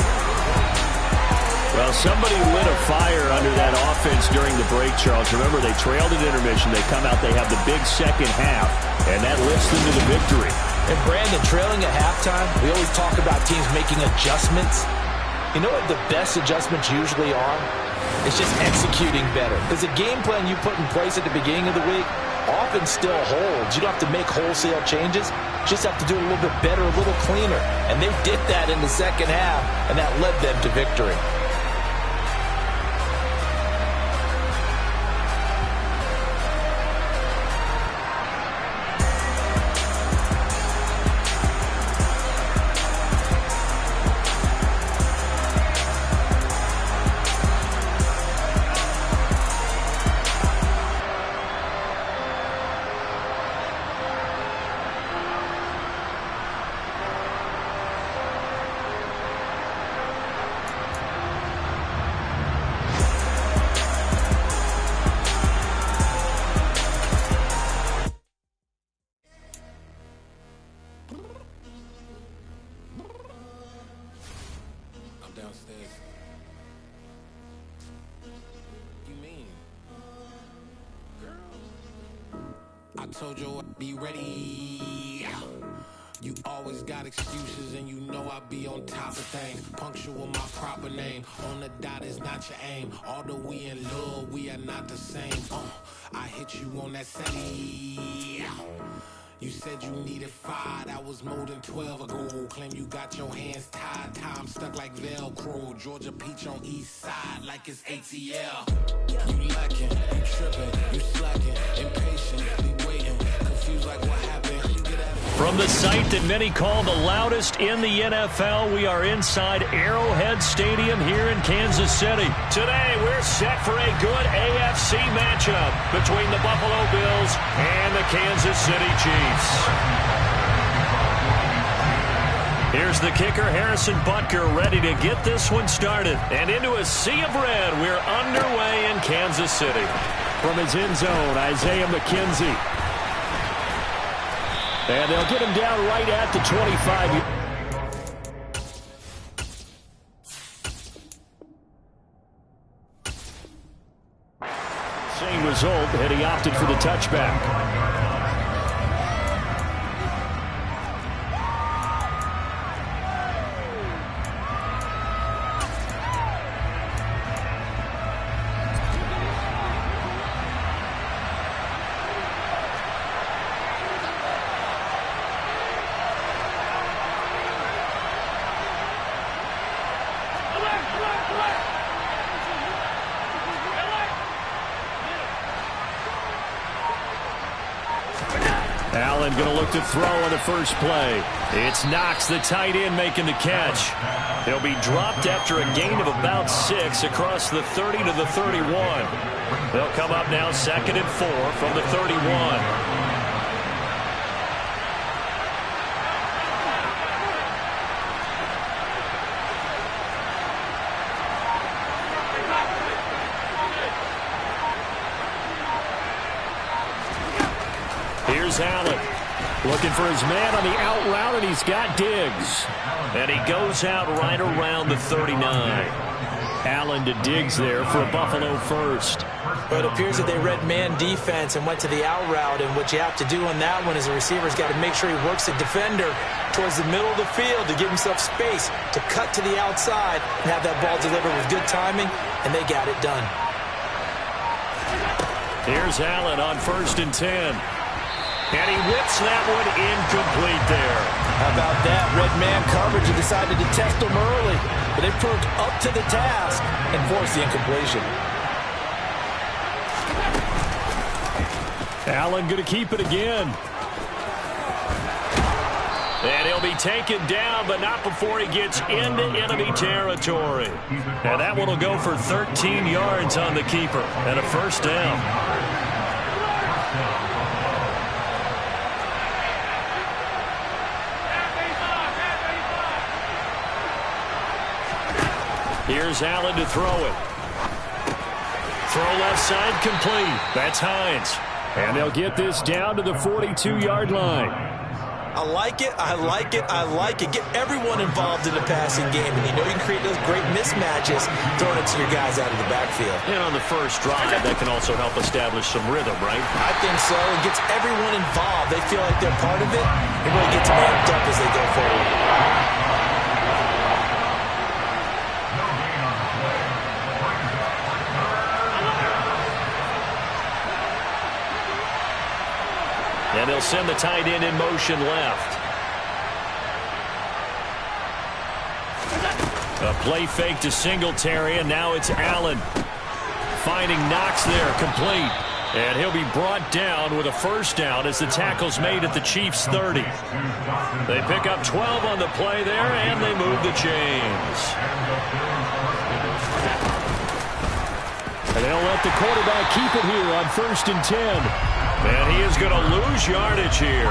Well, somebody lit a fire under that offense during the break, Charles. Remember, they trailed at intermission. They come out, they have the big second half, and that lifts them to the victory. And Brandon, trailing at halftime, we always talk about teams making adjustments. You know what the best adjustments usually are? It's just executing better. Because the game plan you put in place at the beginning of the week often still holds. You don't have to make wholesale changes. You just have to do it a little bit better, a little cleaner. And they did that in the second half, and that led them to victory. told you I'd be ready. You always got excuses and you know I be on top of things. Punctual my proper name. On the dot is not your aim. Although we in love, we are not the same. I hit you on that setty. You said you needed 5, that was more than 12 ago. Claim you got your hands tied, time stuck like Velcro. Georgia Peach on east side like it's ATL. You lacking, you tripping, you slacking, impatient, be waiting, confused like what happened. From the site that many call the loudest in the NFL, we are inside Arrowhead Stadium here in Kansas City. Today, we're set for a good AFC matchup between the Buffalo Bills and the Kansas City Chiefs. Here's the kicker, Harrison Butker, ready to get this one started. And into a sea of red, we're underway in Kansas City. From his end zone, Isaiah McKenzie. And they'll get him down right at the 25. Same result, and he opted for the touchback. Allen going to look to throw on the first play. It's Knox, the tight end, making the catch. He'll be dropped after a gain of about 6 across the 30 to the 31. They'll come up now 2nd and 4 from the 31. Here's Allen, looking for his man on the out route, and he's got Diggs. And he goes out right around the 39. Allen to Diggs there for a Buffalo first. But it appears that they read man defense and went to the out route, and what you have to do on that one is the receiver's got to make sure he works the defender towards the middle of the field to give himself space to cut to the outside and have that ball delivered with good timing, and they got it done. Here's Allen on 1st and 10. And he whips that one incomplete there. How about that? Red man coverage and decided to test him early. But they proved up to the task and forced the incompletion. Allen going to keep it again. And he'll be taken down, but not before he gets into enemy territory. And that one will go for 13 yards on the keeper and a first down. Here's Allen to throw it. Throw left side complete. That's Hines. And they'll get this down to the 42-yard line. I like it, I like it, I like it. Get everyone involved in the passing game. And you know you can create those great mismatches throwing it to your guys out of the backfield. And on the first drive, that can also help establish some rhythm, right? I think so. It gets everyone involved. They feel like they're part of it. It really gets amped up as they go forward. And they'll send the tight end in motion left. A play fake to Singletary, and now it's Allen. Finding Knox there, complete. And he'll be brought down with a first down as the tackle's made at the Chiefs' 30. They pick up 12 on the play there, and they move the chains. And they'll let the quarterback keep it here on 1st and 10. And he is going to lose yardage here.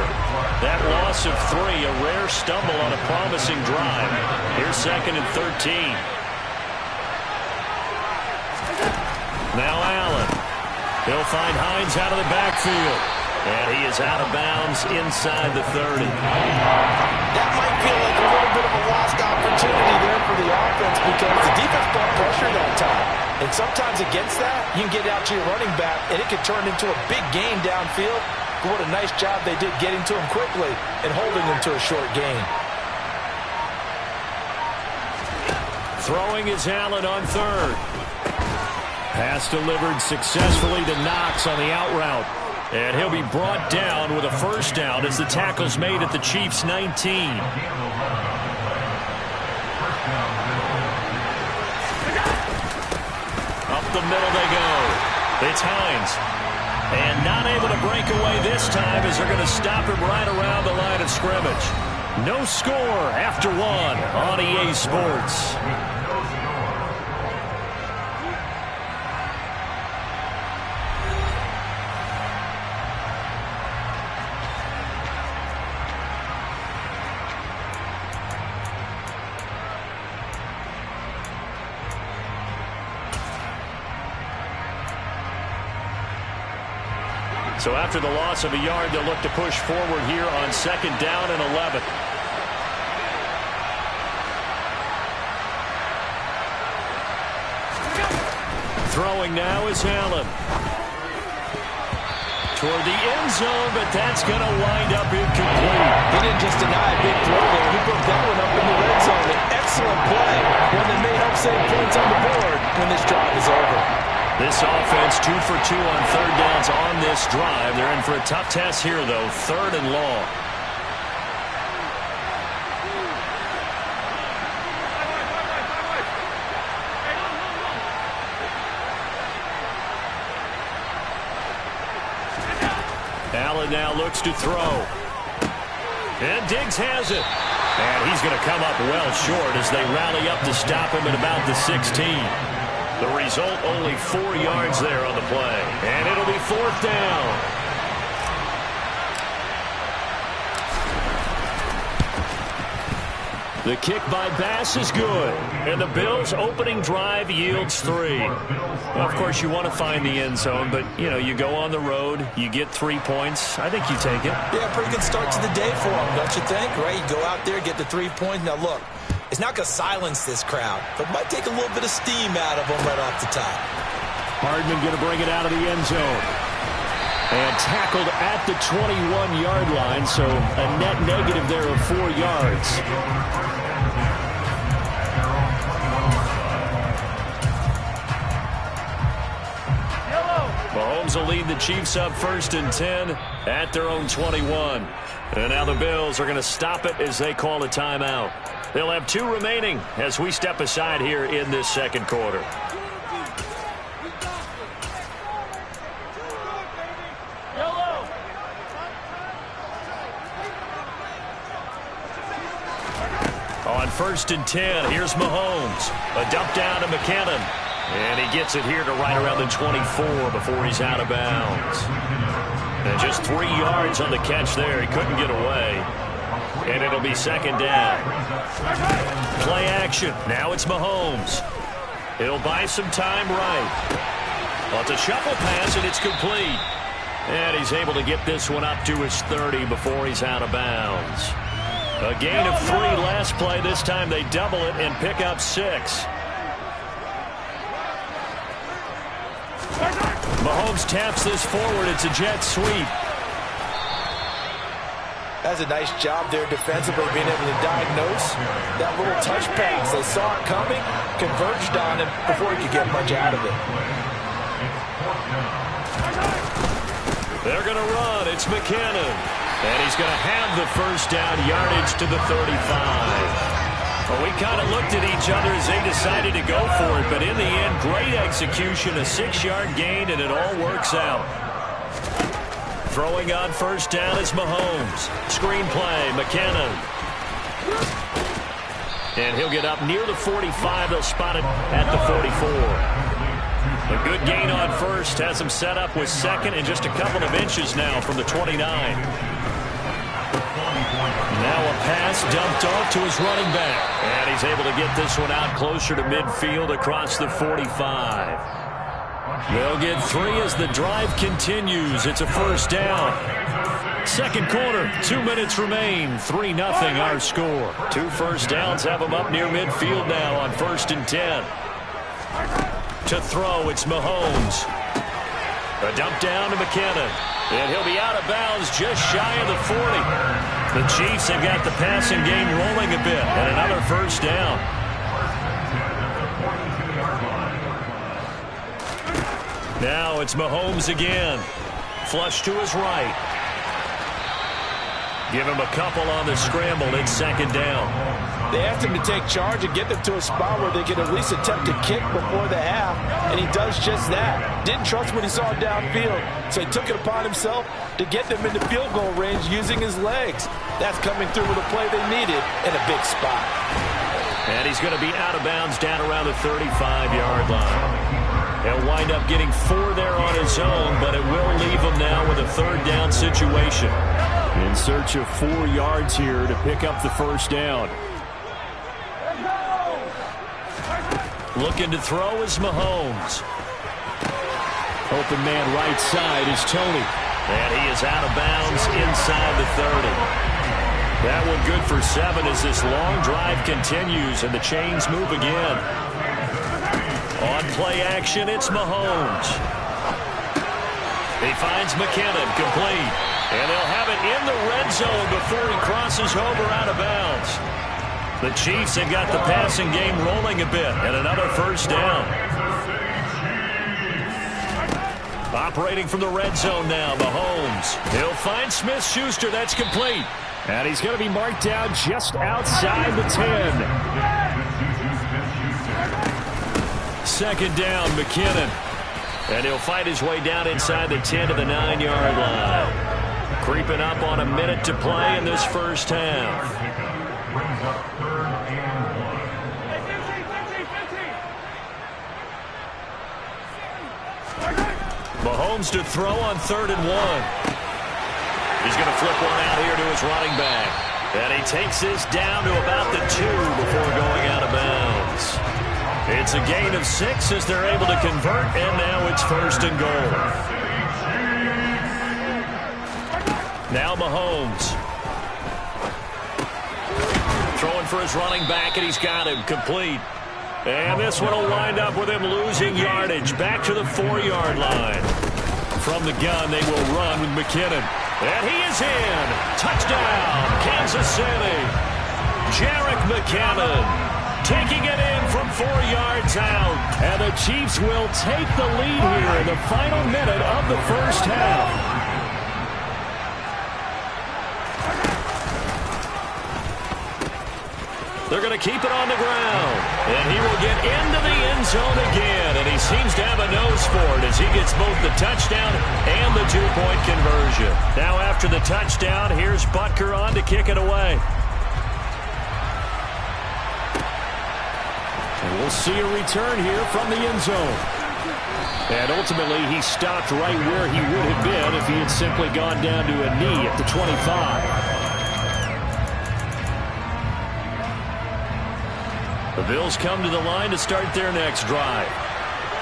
That loss of 3, a rare stumble on a promising drive. Here's 2nd and 13. Now Allen. He'll find Hines out of the backfield. And he is out of bounds inside the 30. That might feel like a little bit of a lost opportunity there for the offense because the defense brought pressure that time. And sometimes against that, you can get out to your running back, and it could turn into a big gain downfield. but what a nice job they did getting to him quickly and holding him to a short gain. Throwing is Allen on third. Pass delivered successfully to Knox on the out route. And he'll be brought down with a first down as the tackle's made at the Chiefs' 19. Up the middle they go. It's Hines. And not able to break away this time as they're going to stop him right around the line of scrimmage. No score after one on EA Sports. So after the loss of a yard, they'll look to push forward here on 2nd down and 11. Throwing now is Allen. Toward the end zone, but that's going to wind up incomplete. He didn't just deny a big throw there. He put that one up in the red zone. An excellent play. One that may help save points on the board when this drive is over. This offense 2 for 2 on third downs on this drive. They're in for a tough test here, though. 3rd and long. Allen now looks to throw. And Diggs has it. And he's going to come up well short as they rally up to stop him at about the 16. The result, only 4 yards there on the play. And it'll be 4th down. The kick by Bass is good. And the Bills' opening drive yields 3. Well, of course, you want to find the end zone, but, you know, you go on the road, you get 3 points. I think you take it. Yeah, pretty good start to the day for them, don't you think? Right, you go out there, get the 3 points. Now, look. It's not going to silence this crowd, but might take a little bit of steam out of them right off the top. Hardman going to bring it out of the end zone. And tackled at the 21-yard line, so a net negative there of 4 yards. Mahomes will lead the Chiefs up 1st and 10 at their own 21. And now the Bills are going to stop it as they call a timeout. They'll have 2 remaining as we step aside here in this 2nd quarter. On 1st and 10, here's Mahomes. A dump down to McKinnon. And he gets it here to right around the 24 before he's out of bounds. And just 3 yards on the catch there. He couldn't get away. And it'll be 2nd down. Play action. Now it's Mahomes. He'll buy some time right. Well, it's a shuffle pass, and it's complete. And he's able to get this one up to his 30 before he's out of bounds. A gain of 3 last play. This time they double it and pick up 6. Mahomes taps this forward. It's a jet sweep. That's a nice job there defensively, being able to diagnose that little touch pass. They saw it coming, converged on him before he could get much out of it. They're going to run. It's McKinnon. And he's going to have the first down, yardage to the 35. Well, we kind of looked at each other as they decided to go for it, but in the end, great execution, a 6-yard gain, and it all works out. Throwing on first down is Mahomes. Screen play, McKinnon. And he'll get up near the 45. They'll spot it at the 44. A good gain on first has him set up with 2nd and just a couple of inches now from the 29. Now a pass dumped off to his running back. And he's able to get this one out closer to midfield across the 45. They'll get 3 as the drive continues. It's a first down. 2nd quarter, 2 minutes remain. 3-0 our score. 2 first downs have them up near midfield now on 1st and 10. To throw, it's Mahomes. A dump down to McKinnon. And he'll be out of bounds just shy of the 40. The Chiefs have got the passing game rolling a bit. And another first down. Now it's Mahomes again. Flush to his right. Give him a couple on the scramble. It's second down. They asked him to take charge and get them to a spot where they could at least attempt a kick before the half, and he does just that. Didn't trust what he saw downfield, so he took it upon himself to get them into field goal range using his legs. That's coming through with a play they needed in a big spot. And he's going to be out of bounds down around the 35-yard line. He'll wind up getting 4 there on his own, but it will leave him now with a third down situation. In search of 4 yards here to pick up the first down. Looking to throw is Mahomes. Open man right side is Tony. And he is out of bounds inside the 30. That one good for 7 as this long drive continues and the chains move again. On play action, it's Mahomes. He finds McKinnon, complete. And they'll have it in the red zone before he crosses over out of bounds. The Chiefs have got the passing game rolling a bit, and another first down. Operating from the red zone now, Mahomes. He'll find Smith-Schuster. That's complete. And he's going to be marked down just outside the 10. Second down, McKinnon. And he'll fight his way down inside the 10 to the 9-yard line. Creeping up on a minute to play in this first half. Brings up 3rd and 1. Mahomes to throw on 3rd and 1. He's going to flip one out here to his running back. And he takes this down to about the 2 before going out of bounds. It's a gain of 6 as they're able to convert, and now it's 1st and goal. Now Mahomes. Throwing for his running back, and he's got him complete. And this one will wind up with him losing yardage back to the 4-yard line. From the gun, they will run with McKinnon. And he is in. Touchdown, Kansas City. Jerick McKinnon taking it in from 4 yards out. And the Chiefs will take the lead here in the final minute of the first half. They're going to keep it on the ground. And he will get into the end zone again. And he seems to have a nose for it as he gets both the touchdown and the 2-point conversion. Now after the touchdown, here's Butker on to kick it away. And we'll see a return here from the end zone. And ultimately, he stopped right where he would have been if he had simply gone down to a knee at the 25. The Bills come to the line to start their next drive.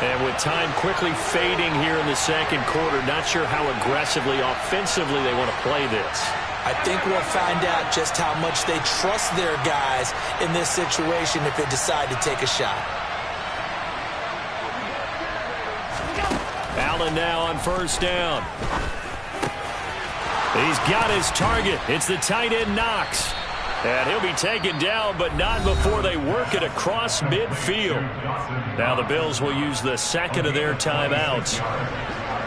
And with time quickly fading here in the second quarter, not sure how aggressively, offensively they want to play this. I think we'll find out just how much they trust their guys in this situation if they decide to take a shot. Allen now on first down. He's got his target. It's the tight end Knox. And he'll be taken down, but not before they work it across midfield. Now the Bills will use the second of their timeouts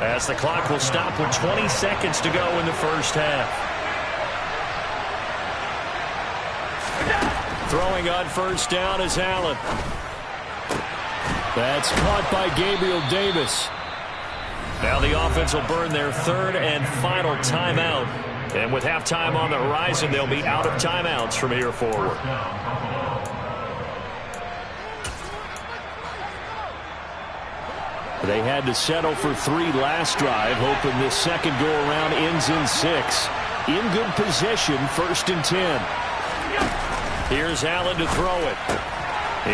as the clock will stop with 20 seconds to go in the first half. Throwing on first down is Allen. That's caught by Gabriel Davis. Now the offense will burn their third and final timeout. And with halftime on the horizon, they'll be out of timeouts from here forward. They had to settle for 3 last drive, hoping this second go-around ends in 6. In good position, 1st and 10. Here's Allen to throw it.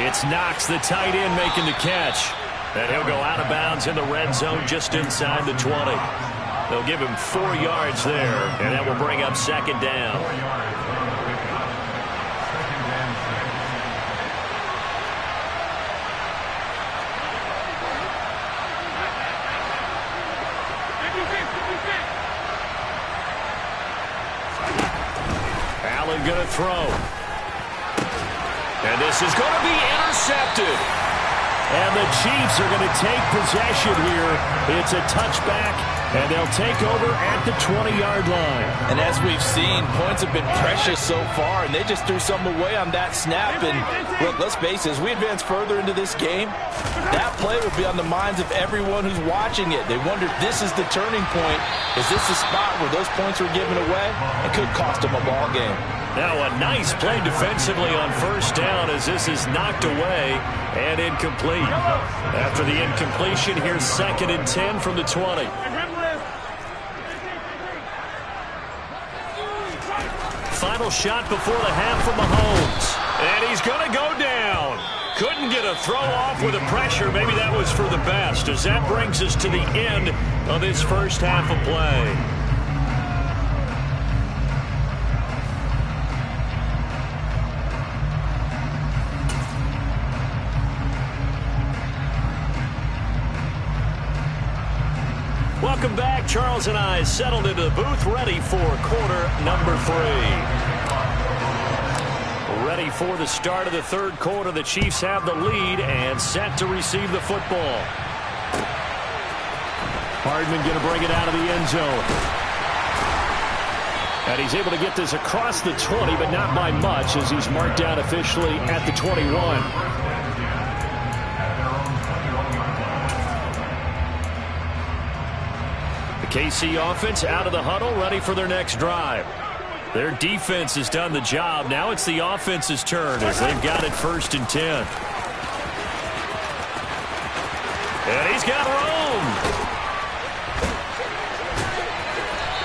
It's Knox, the tight end, making the catch. And he'll go out of bounds in the red zone just inside the 20. They'll give him 4 yards there, and that will bring up second down. Allen going to throw. And this is going to be intercepted. And the Chiefs are going to take possession here. It's a touchback, and they'll take over at the 20-yard line. And as we've seen, points have been precious so far, and they just threw something away on that snap. And look, let's face it, as we advance further into this game, that play will be on the minds of everyone who's watching it. They wonder if this is the turning point. Is this the spot where those points were given away? It could cost them a ball game. Now a nice play defensively on first down as this is knocked away and incomplete. After the incompletion, here's 2nd and 10 from the 20. Final shot before the half from Mahomes. And he's going to go down. Couldn't get a throw off with the pressure. Maybe that was for the best, as that brings us to the end of this first half of play. Welcome back. Charles and I settled into the booth, ready for quarter number 3. Ready for the start of the third quarter. The Chiefs have the lead and set to receive the football. Hardman going to bring it out of the end zone. And he's able to get this across the 20, but not by much, as he's marked down officially at the 21. KC offense out of the huddle, ready for their next drive. Their defense has done the job. Now it's the offense's turn as they've got it 1st and 10. And he's got room.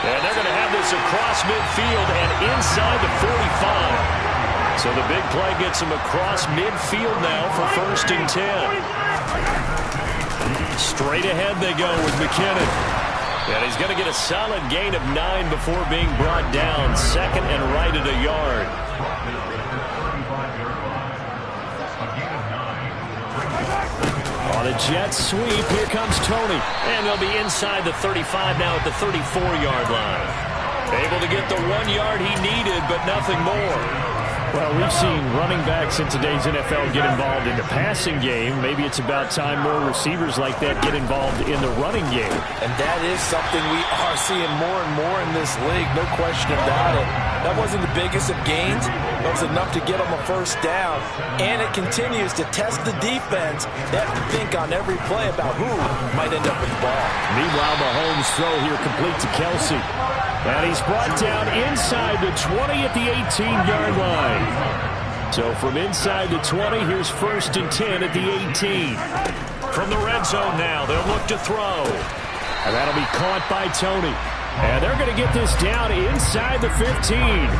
And they're going to have this across midfield and inside the 45. So the big play gets them across midfield now for 1st and 10. Straight ahead they go with McKinnon. And he's going to get a solid gain of 9 before being brought down. 2nd and right at a yard. On a jet sweep, here comes Tony. And they'll be inside the 35 now at the 34-yard line. Able to get the 1 yard he needed, but nothing more. Well, we've seen running backs in today's NFL get involved in the passing game. Maybe it's about time more receivers like that get involved in the running game. And that is something we are seeing more and more in this league, no question about it. That wasn't the biggest of gains. That was enough to get them a first down. And it continues to test the defense. They have to think on every play about who might end up with the ball. Meanwhile, Mahomes' throw here complete to Kelsey. And he's brought down inside the 20 at the 18-yard line. So from inside the 20, here's 1st and 10 at the 18. From the red zone now, they'll look to throw. And that'll be caught by Tony. And they're going to get this down inside the 15.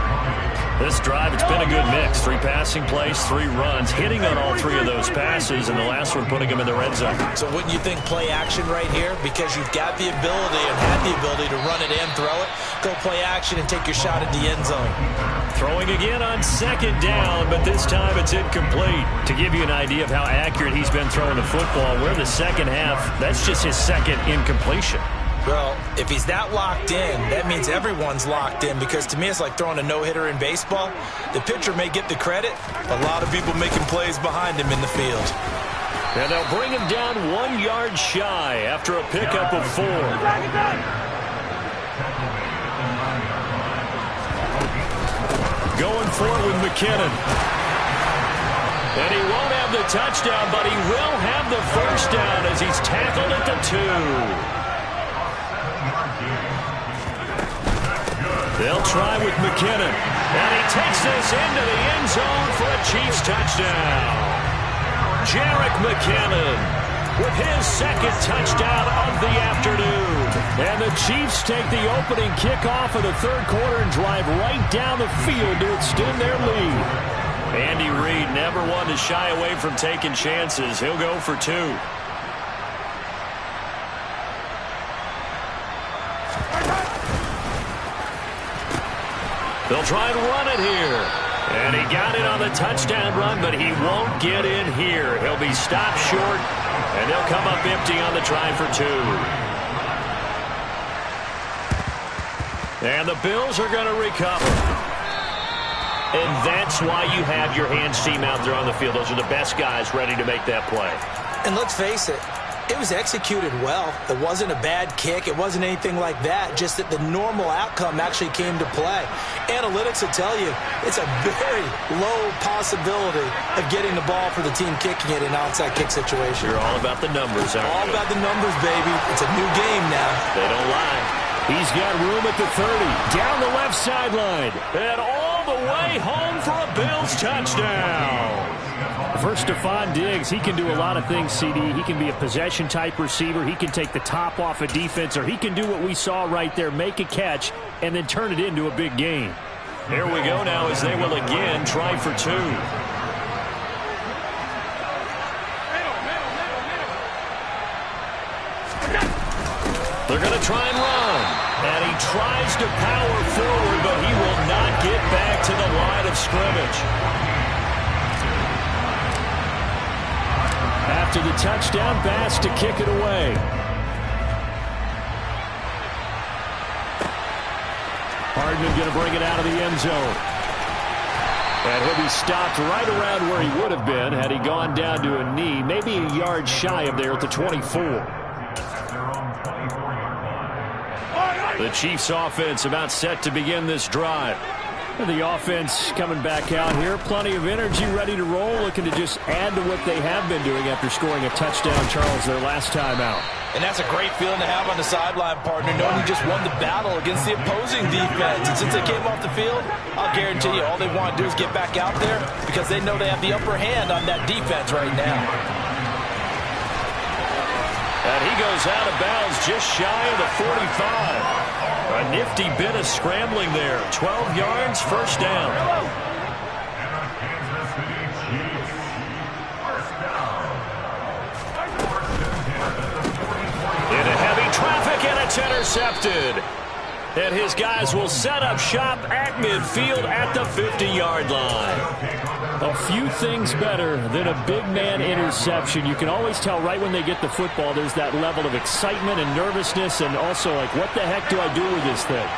This drive, it's been a good mix. 3 passing plays, 3 runs, hitting on all 3 of those passes, and the last one putting them in the red zone. So wouldn't you think play action right here? Because you've got the ability and had the ability to run it and throw it. Go play action and take your shot at the end zone. Throwing again on 2nd down, but this time it's incomplete. To give you an idea of how accurate he's been throwing the football, we're in the second half. That's just his 2nd incompletion. Well, if he's that locked in, that means everyone's locked in, because to me it's like throwing a no-hitter in baseball. The pitcher may get the credit, a lot of people making plays behind him in the field. And they'll bring him down 1 yard shy after a pickup of 4. Going for it with McKinnon. And he won't have the touchdown, but he will have the first down as he's tackled at the 2. They'll try with McKinnon. And he takes this into the end zone for a Chiefs touchdown. Jerick McKinnon with his 2nd touchdown of the afternoon. And the Chiefs take the opening kickoff of the third quarter and drive right down the field to extend their lead. Andy Reid never one to shy away from taking chances. He'll go for 2. They'll try and run it here. And he got it on the touchdown run, but he won't get in here. He'll be stopped short, and they'll come up empty on the try for 2. And the Bills are going to recover. And that's why you have your hands team out there on the field. Those are the best guys ready to make that play. And let's face it, it was executed well. It wasn't a bad kick. It wasn't anything like that. Just that the normal outcome actually came to play. Analytics will tell you it's a very low possibility of getting the ball for the team kicking it in an onside kick situation. You're all about the numbers, aren't you? All about the numbers, baby. It's a new game now. They don't lie. He's got room at the 30, down the left sideline, and all the way home for a Bills touchdown. For Stephon Diggs, he can do a lot of things, CD. He can be a possession-type receiver. He can take the top off a defense, or he can do what we saw right there, make a catch, and then turn it into a big gain. Here we go now as they will again try for 2. They're going to try and run. And he tries to power forward, but he will not get back to the line of scrimmage. After the touchdown, Bass to kick it away. Hardman going to bring it out of the end zone. And he'll be stopped right around where he would have been had he gone down to a knee, maybe a yard shy of there at the 24. The Chiefs offense about set to begin this drive. The offense coming back out here. Plenty of energy, ready to roll, looking to just add to what they have been doing after scoring a touchdown, Charles, their last time out. And that's a great feeling to have on the sideline, partner, knowing you just won the battle against the opposing defense. And since they came off the field, I'll guarantee you all they want to do is get back out there because they know they have the upper hand on that defense right now. And he goes out of bounds just shy of the 45. A nifty bit of scrambling there. 12 yards, first down. Into heavy traffic, and it's intercepted. And his guys will set up shop at midfield at the 50-yard line. A few things better than a big man interception. You can always tell right when they get the football, there's that level of excitement and nervousness, and also like, what the heck do I do with this thing?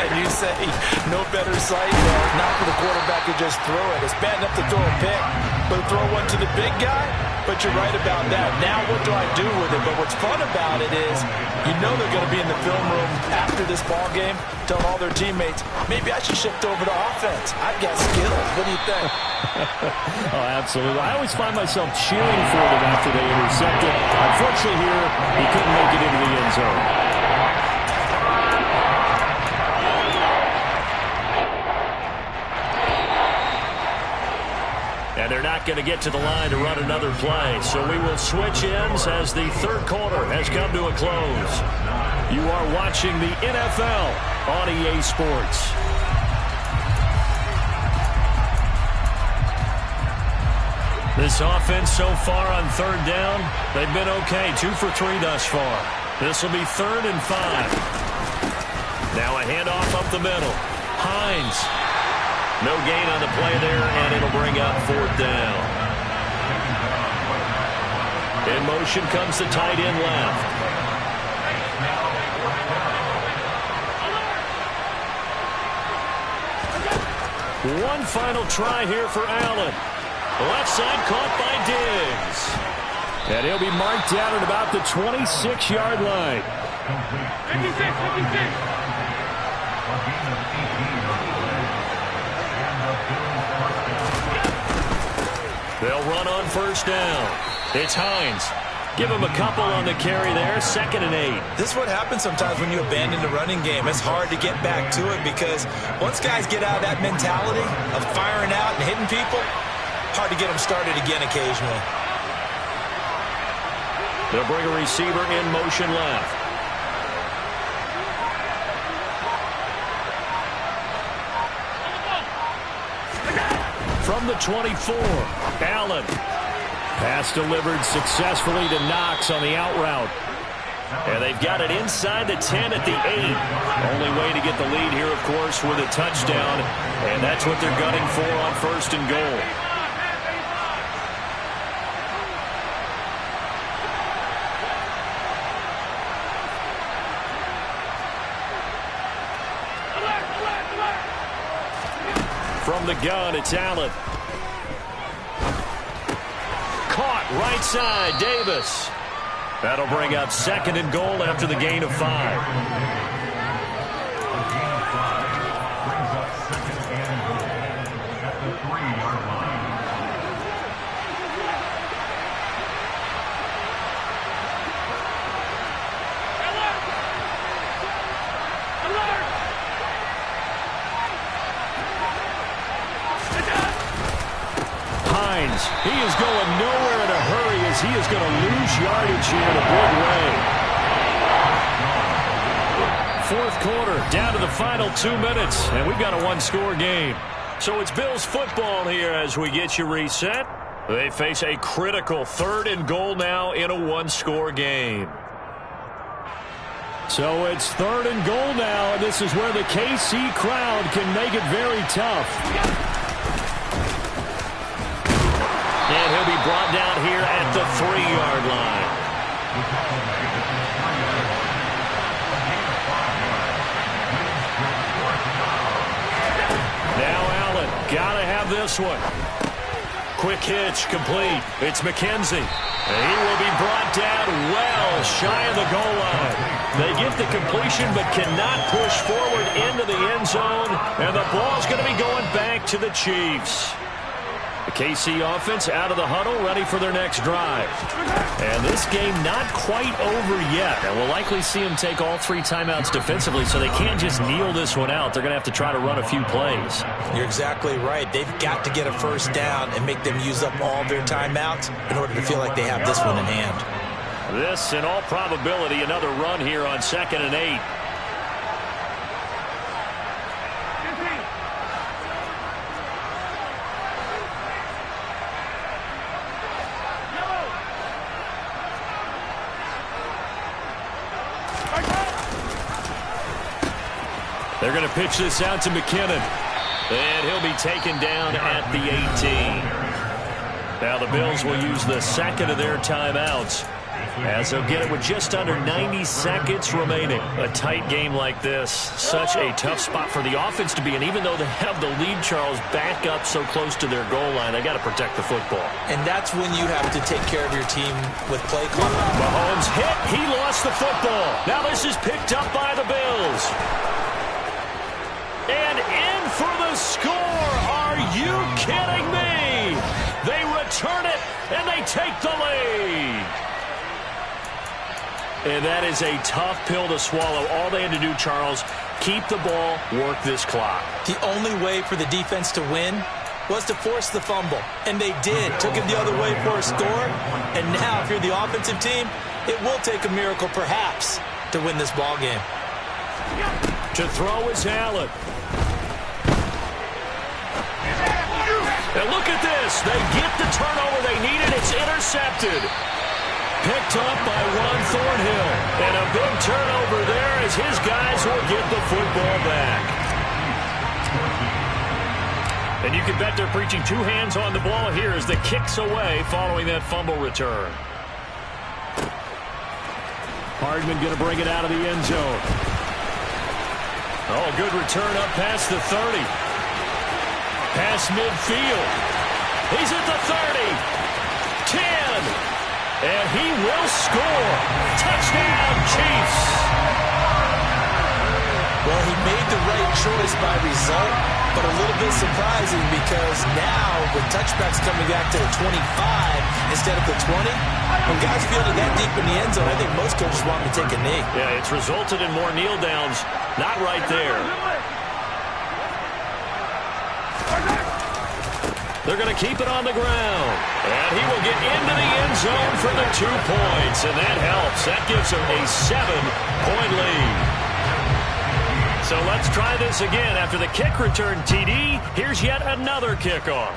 And you say, no better sight not for the quarterback to just throw it. It's bad enough to throw a pick, but throw one to the big guy? But you're right about that. Now what do I do with it? But what's fun about it is you know they're going to be in the film room after this ball game telling all their teammates, maybe I should shift over to offense. I've got skills. What do you think? Oh, absolutely. I always find myself cheering for them after they intercept it. Unfortunately here, he couldn't make it into the end zone. And they're not going to get to the line to run another play. So we will switch ends as the third quarter has come to a close. You are watching the NFL on EA Sports. This offense so far on third down, they've been okay. 2 for 3 thus far. This will be 3rd and 5. Now a handoff up the middle. Hines. No gain on the play there, and it'll bring up 4th down. In motion comes the tight end left. One final try here for Allen. Left side caught by Diggs. And he'll be marked down at about the 26-yard line. 56. They'll run on first down. It's Hines. Give him a couple on the carry there. 2nd and 8. This is what happens sometimes when you abandon the running game. It's hard to get back to it because once guys get out of that mentality of firing out and hitting people, hard to get them started again occasionally. They'll bring a receiver in motion left. From the 24, Allen. Pass delivered successfully to Knox on the out route. And they've got it inside the 10 at the 8. Only way to get the lead here, of course, with a touchdown. And that's what they're gunning for on 1st and goal. From the gun, it's Allen. Caught right side, Davis. That'll bring up 2nd and goal after the gain of 5. Gain of 5 brings up 2nd and goal at the 3-yard line. Hines, he is going nowhere in a hurry as he is going to lose yardage here in a big way. Fourth quarter, down to the final 2 minutes, and we've got a one-score game. So it's Bills football here as we get you reset. They face a critical 3rd and goal now in a one-score game. So it's 3rd and goal now, and this is where the KC crowd can make it very tough. And he'll be brought down here at the 3-yard line. Now Allen, gotta have this one. Quick hitch, complete. It's McKenzie. He will be brought down well shy of the goal line. They get the completion but cannot push forward into the end zone, and the ball's going to be going back to the Chiefs. The KC offense out of the huddle, ready for their next drive. And this game not quite over yet. And we'll likely see them take all 3 timeouts defensively, so they can't just kneel this one out. They're going to have to try to run a few plays. You're exactly right. They've got to get a first down and make them use up all their timeouts in order to feel like they have this one in hand. This, in all probability, another run here on 2nd and 8. They're going to pitch this out to McKinnon. And he'll be taken down at the 18. Now the Bills will use the 2nd of their timeouts, as they'll get it with just under 90 seconds remaining. A tight game like this, such a tough spot for the offense to be in. Even though they have the lead, Charles, back up so close to their goal line, they got to protect the football. And that's when you have to take care of your team with play calling. Mahomes hit. He lost the football. Now this is picked up by the Bills. And in for the score. Are you kidding me? They return it, and they take the lead. And that is a tough pill to swallow. All they had to do, Charles, keep the ball, work this clock. The only way for the defense to win was to force the fumble. And they did. Took it the other way for a score. And now, if you're the offensive team, it will take a miracle, perhaps, to win this ball game. To throw is Allen. And look at this. They get the turnover they needed. It's intercepted. Picked up by Juan Thornhill. And a big turnover there as his guys will get the football back. And you can bet they're preaching 2 hands on the ball here as the kick's away following that fumble return. Hardman going to bring it out of the end zone. Oh, good return up past the 30. Past midfield. He's at the 30. 10. And he will score. Touchdown, Chiefs. Well, he made the right choice by result, but a little bit surprising because now with touchbacks coming back to the 25 instead of the 20, when guys fielded that deep in the end zone, I think most coaches want them to take a knee. Yeah, it's resulted in more kneel downs. Not right there. They're going to keep it on the ground. And he will get into the end zone for the 2 points. And that helps. That gives him a 7-point lead. So let's try this again. After the kick return TD, here's yet another kickoff.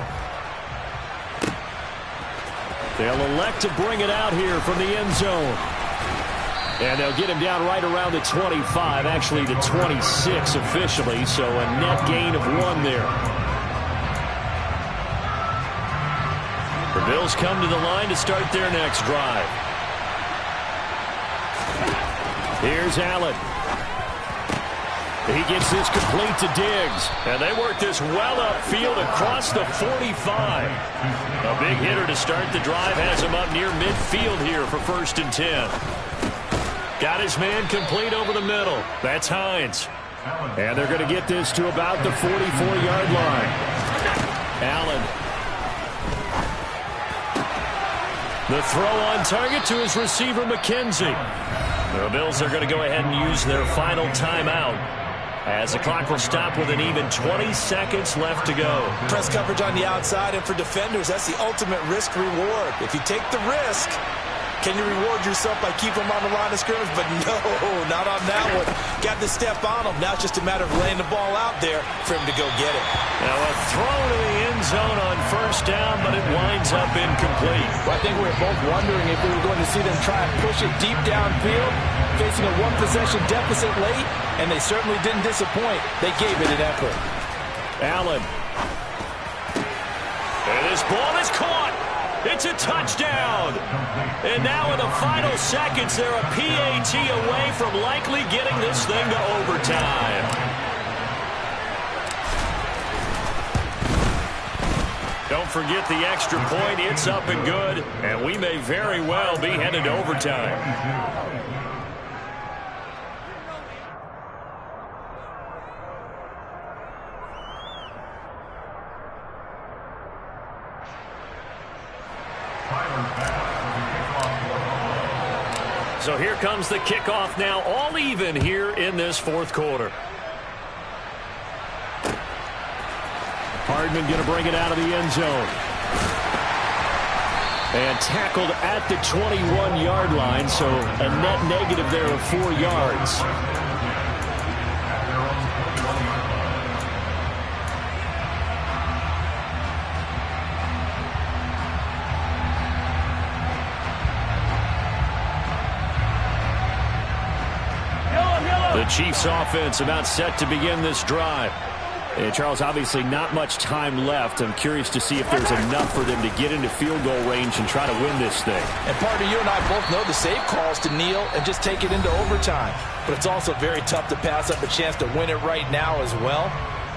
They'll elect to bring it out here from the end zone. And they'll get him down right around the 25, actually the 26 officially. So a net gain of 1 there. The Bills come to the line to start their next drive. Here's Allen. He gets this complete to Diggs. And they work this well upfield across the 45. A big hitter to start the drive has him up near midfield here for 1st and 10. Got his man complete over the middle. That's Hines. And they're going to get this to about the 44-yard line. Allen. The throw on target to his receiver, McKenzie. The Bills are going to go ahead and use their final timeout as the clock will stop with an even 20 seconds left to go. Press coverage on the outside, and for defenders, that's the ultimate risk-reward. If you take the risk, can you reward yourself by keeping them on the line of scrimmage? But no, not on that one. Got to step on them. Now it's just a matter of laying the ball out there for him to go get it. Now a throw to the end zone on 1st down, but it winds up incomplete. Well, I think we were both wondering if we were going to see them try and push it deep downfield, facing a one-possession deficit late, and they certainly didn't disappoint. They gave it an effort. Allen. And this ball is caught. It's a touchdown. And now in the final seconds, they're a PAT away from likely getting this thing to overtime. Don't forget the extra point. It's up and good. And we may very well be headed to overtime. So here comes the kickoff now, all even here in this 4th quarter. Hardman going to bring it out of the end zone. And tackled at the 21-yard line, so a net negative there of 4 yards. The Chiefs offense about set to begin this drive. And Charles, obviously not much time left. I'm curious to see if there's enough for them to get into field goal range and try to win this thing. And partner, you and I both know the save calls to kneel and just take it into overtime. But it's also very tough to pass up a chance to win it right now as well.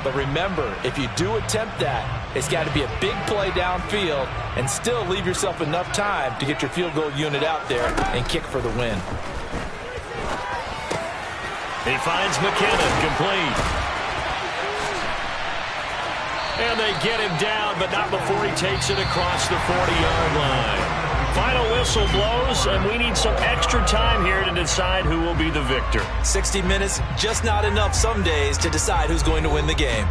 But remember, if you do attempt that, it's got to be a big play downfield and still leave yourself enough time to get your field goal unit out there and kick for the win. He finds McKinnon complete. And they get him down, but not before he takes it across the 40-yard line. Final whistle blows, and we need some extra time here to decide who will be the victor. 60 minutes, just not enough some days to decide who's going to win the game.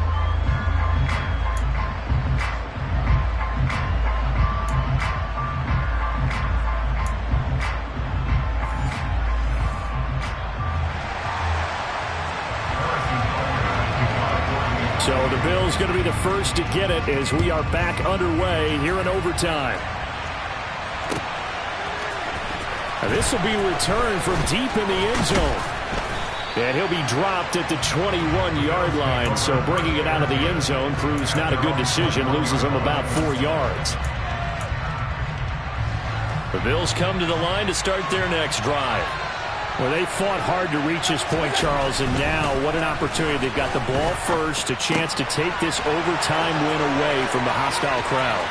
So the Bills going to be the first to get it as we are back underway here in overtime. And this will be returned from deep in the end zone. And he'll be dropped at the 21-yard line. So bringing it out of the end zone proves not a good decision. Loses him about 4 yards. The Bills come to the line to start their next drive. Well, they fought hard to reach this point, Charles, and now what an opportunity. They've got the ball first, a chance to take this overtime win away from the hostile crowd.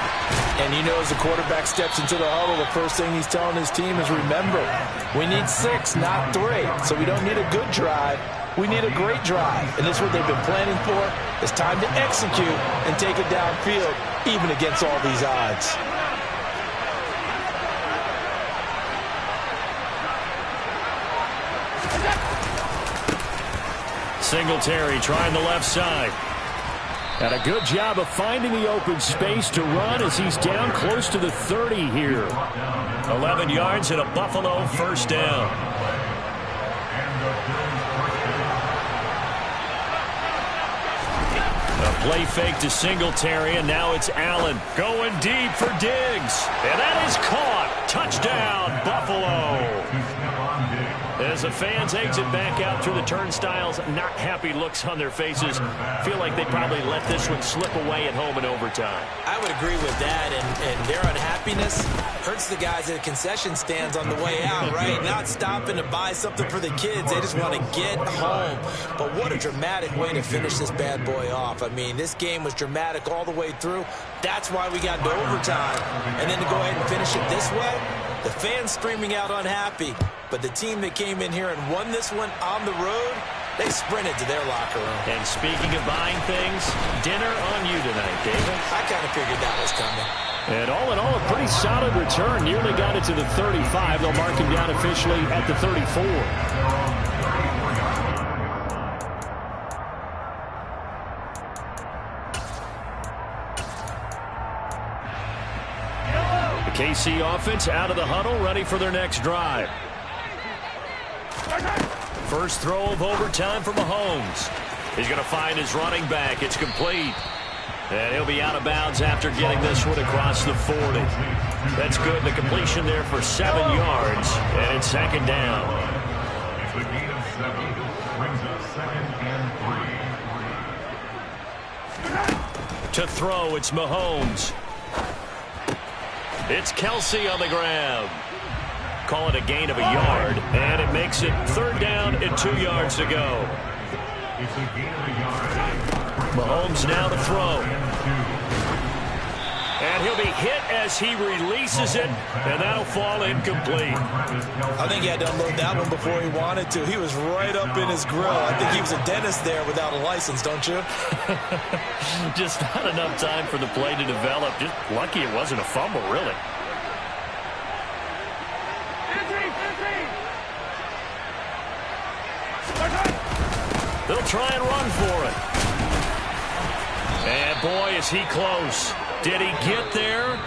And you know, as the quarterback steps into the huddle, the first thing he's telling his team is, remember, we need 6, not 3. So we don't need a good drive. We need a great drive. And this is what they've been planning for. It's time to execute and take it downfield, even against all these odds. Singletary trying the left side. And a good job of finding the open space to run as he's down close to the 30 here. 11 yards and a Buffalo first down. A play fake to Singletary, and now it's Allen going deep for Diggs. And that is caught. Touchdown, Buffalo. As the fans exit back out through the turnstiles, not happy looks on their faces. Feel like they probably let this one slip away at home in overtime. I would agree with that, and their unhappiness hurts the guys at the concession stands on the way out, right? Not stopping to buy something for the kids. They just want to get home. But what a dramatic way to finish this bad boy off. I mean, this game was dramatic all the way through. That's why we got into overtime. And then to go ahead and finish it this way, the fans streaming out unhappy. But the team that came in here and won this one on the road, they sprinted to their locker room. And speaking of buying things, dinner on you tonight, David. I kind of figured that was coming. And all in all, a pretty solid return. Nearly got it to the 35. They'll mark him down officially at the 34. The KC offense out of the huddle, ready for their next drive. First throw of overtime for Mahomes. He's going to find his running back. It's complete. And he'll be out of bounds after getting this one across the 40. That's good. The completion there for 7 yards. And it's second down. It's a gain of 7. Brings up 2nd and 3. To throw, it's Mahomes. It's Kelsey on the ground. Call it a gain of a yard, and it makes it 3rd down and 2 yards to go. It's a gain of a yard. Mahomes now to throw. And he'll be hit as he releases it, and that'll fall incomplete. I think he had to unload that one before he wanted to. He was right up in his grill. I think he was a dentist there without a license, don't you? Just not enough time for the play to develop. Just lucky it wasn't a fumble, really. They'll try and run for it. And boy, is he close. Did he get there?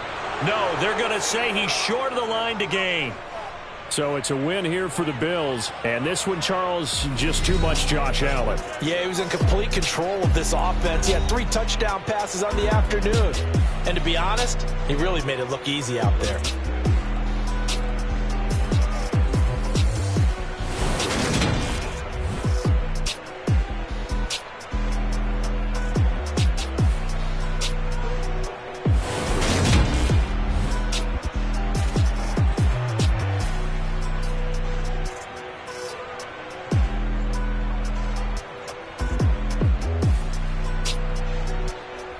No, they're going to say he's short of the line to gain. So it's a win here for the Bills. And this one, Charles, just too much Josh Allen. Yeah, he was in complete control of this offense. He had 3 touchdown passes on the afternoon. And to be honest, he really made it look easy out there.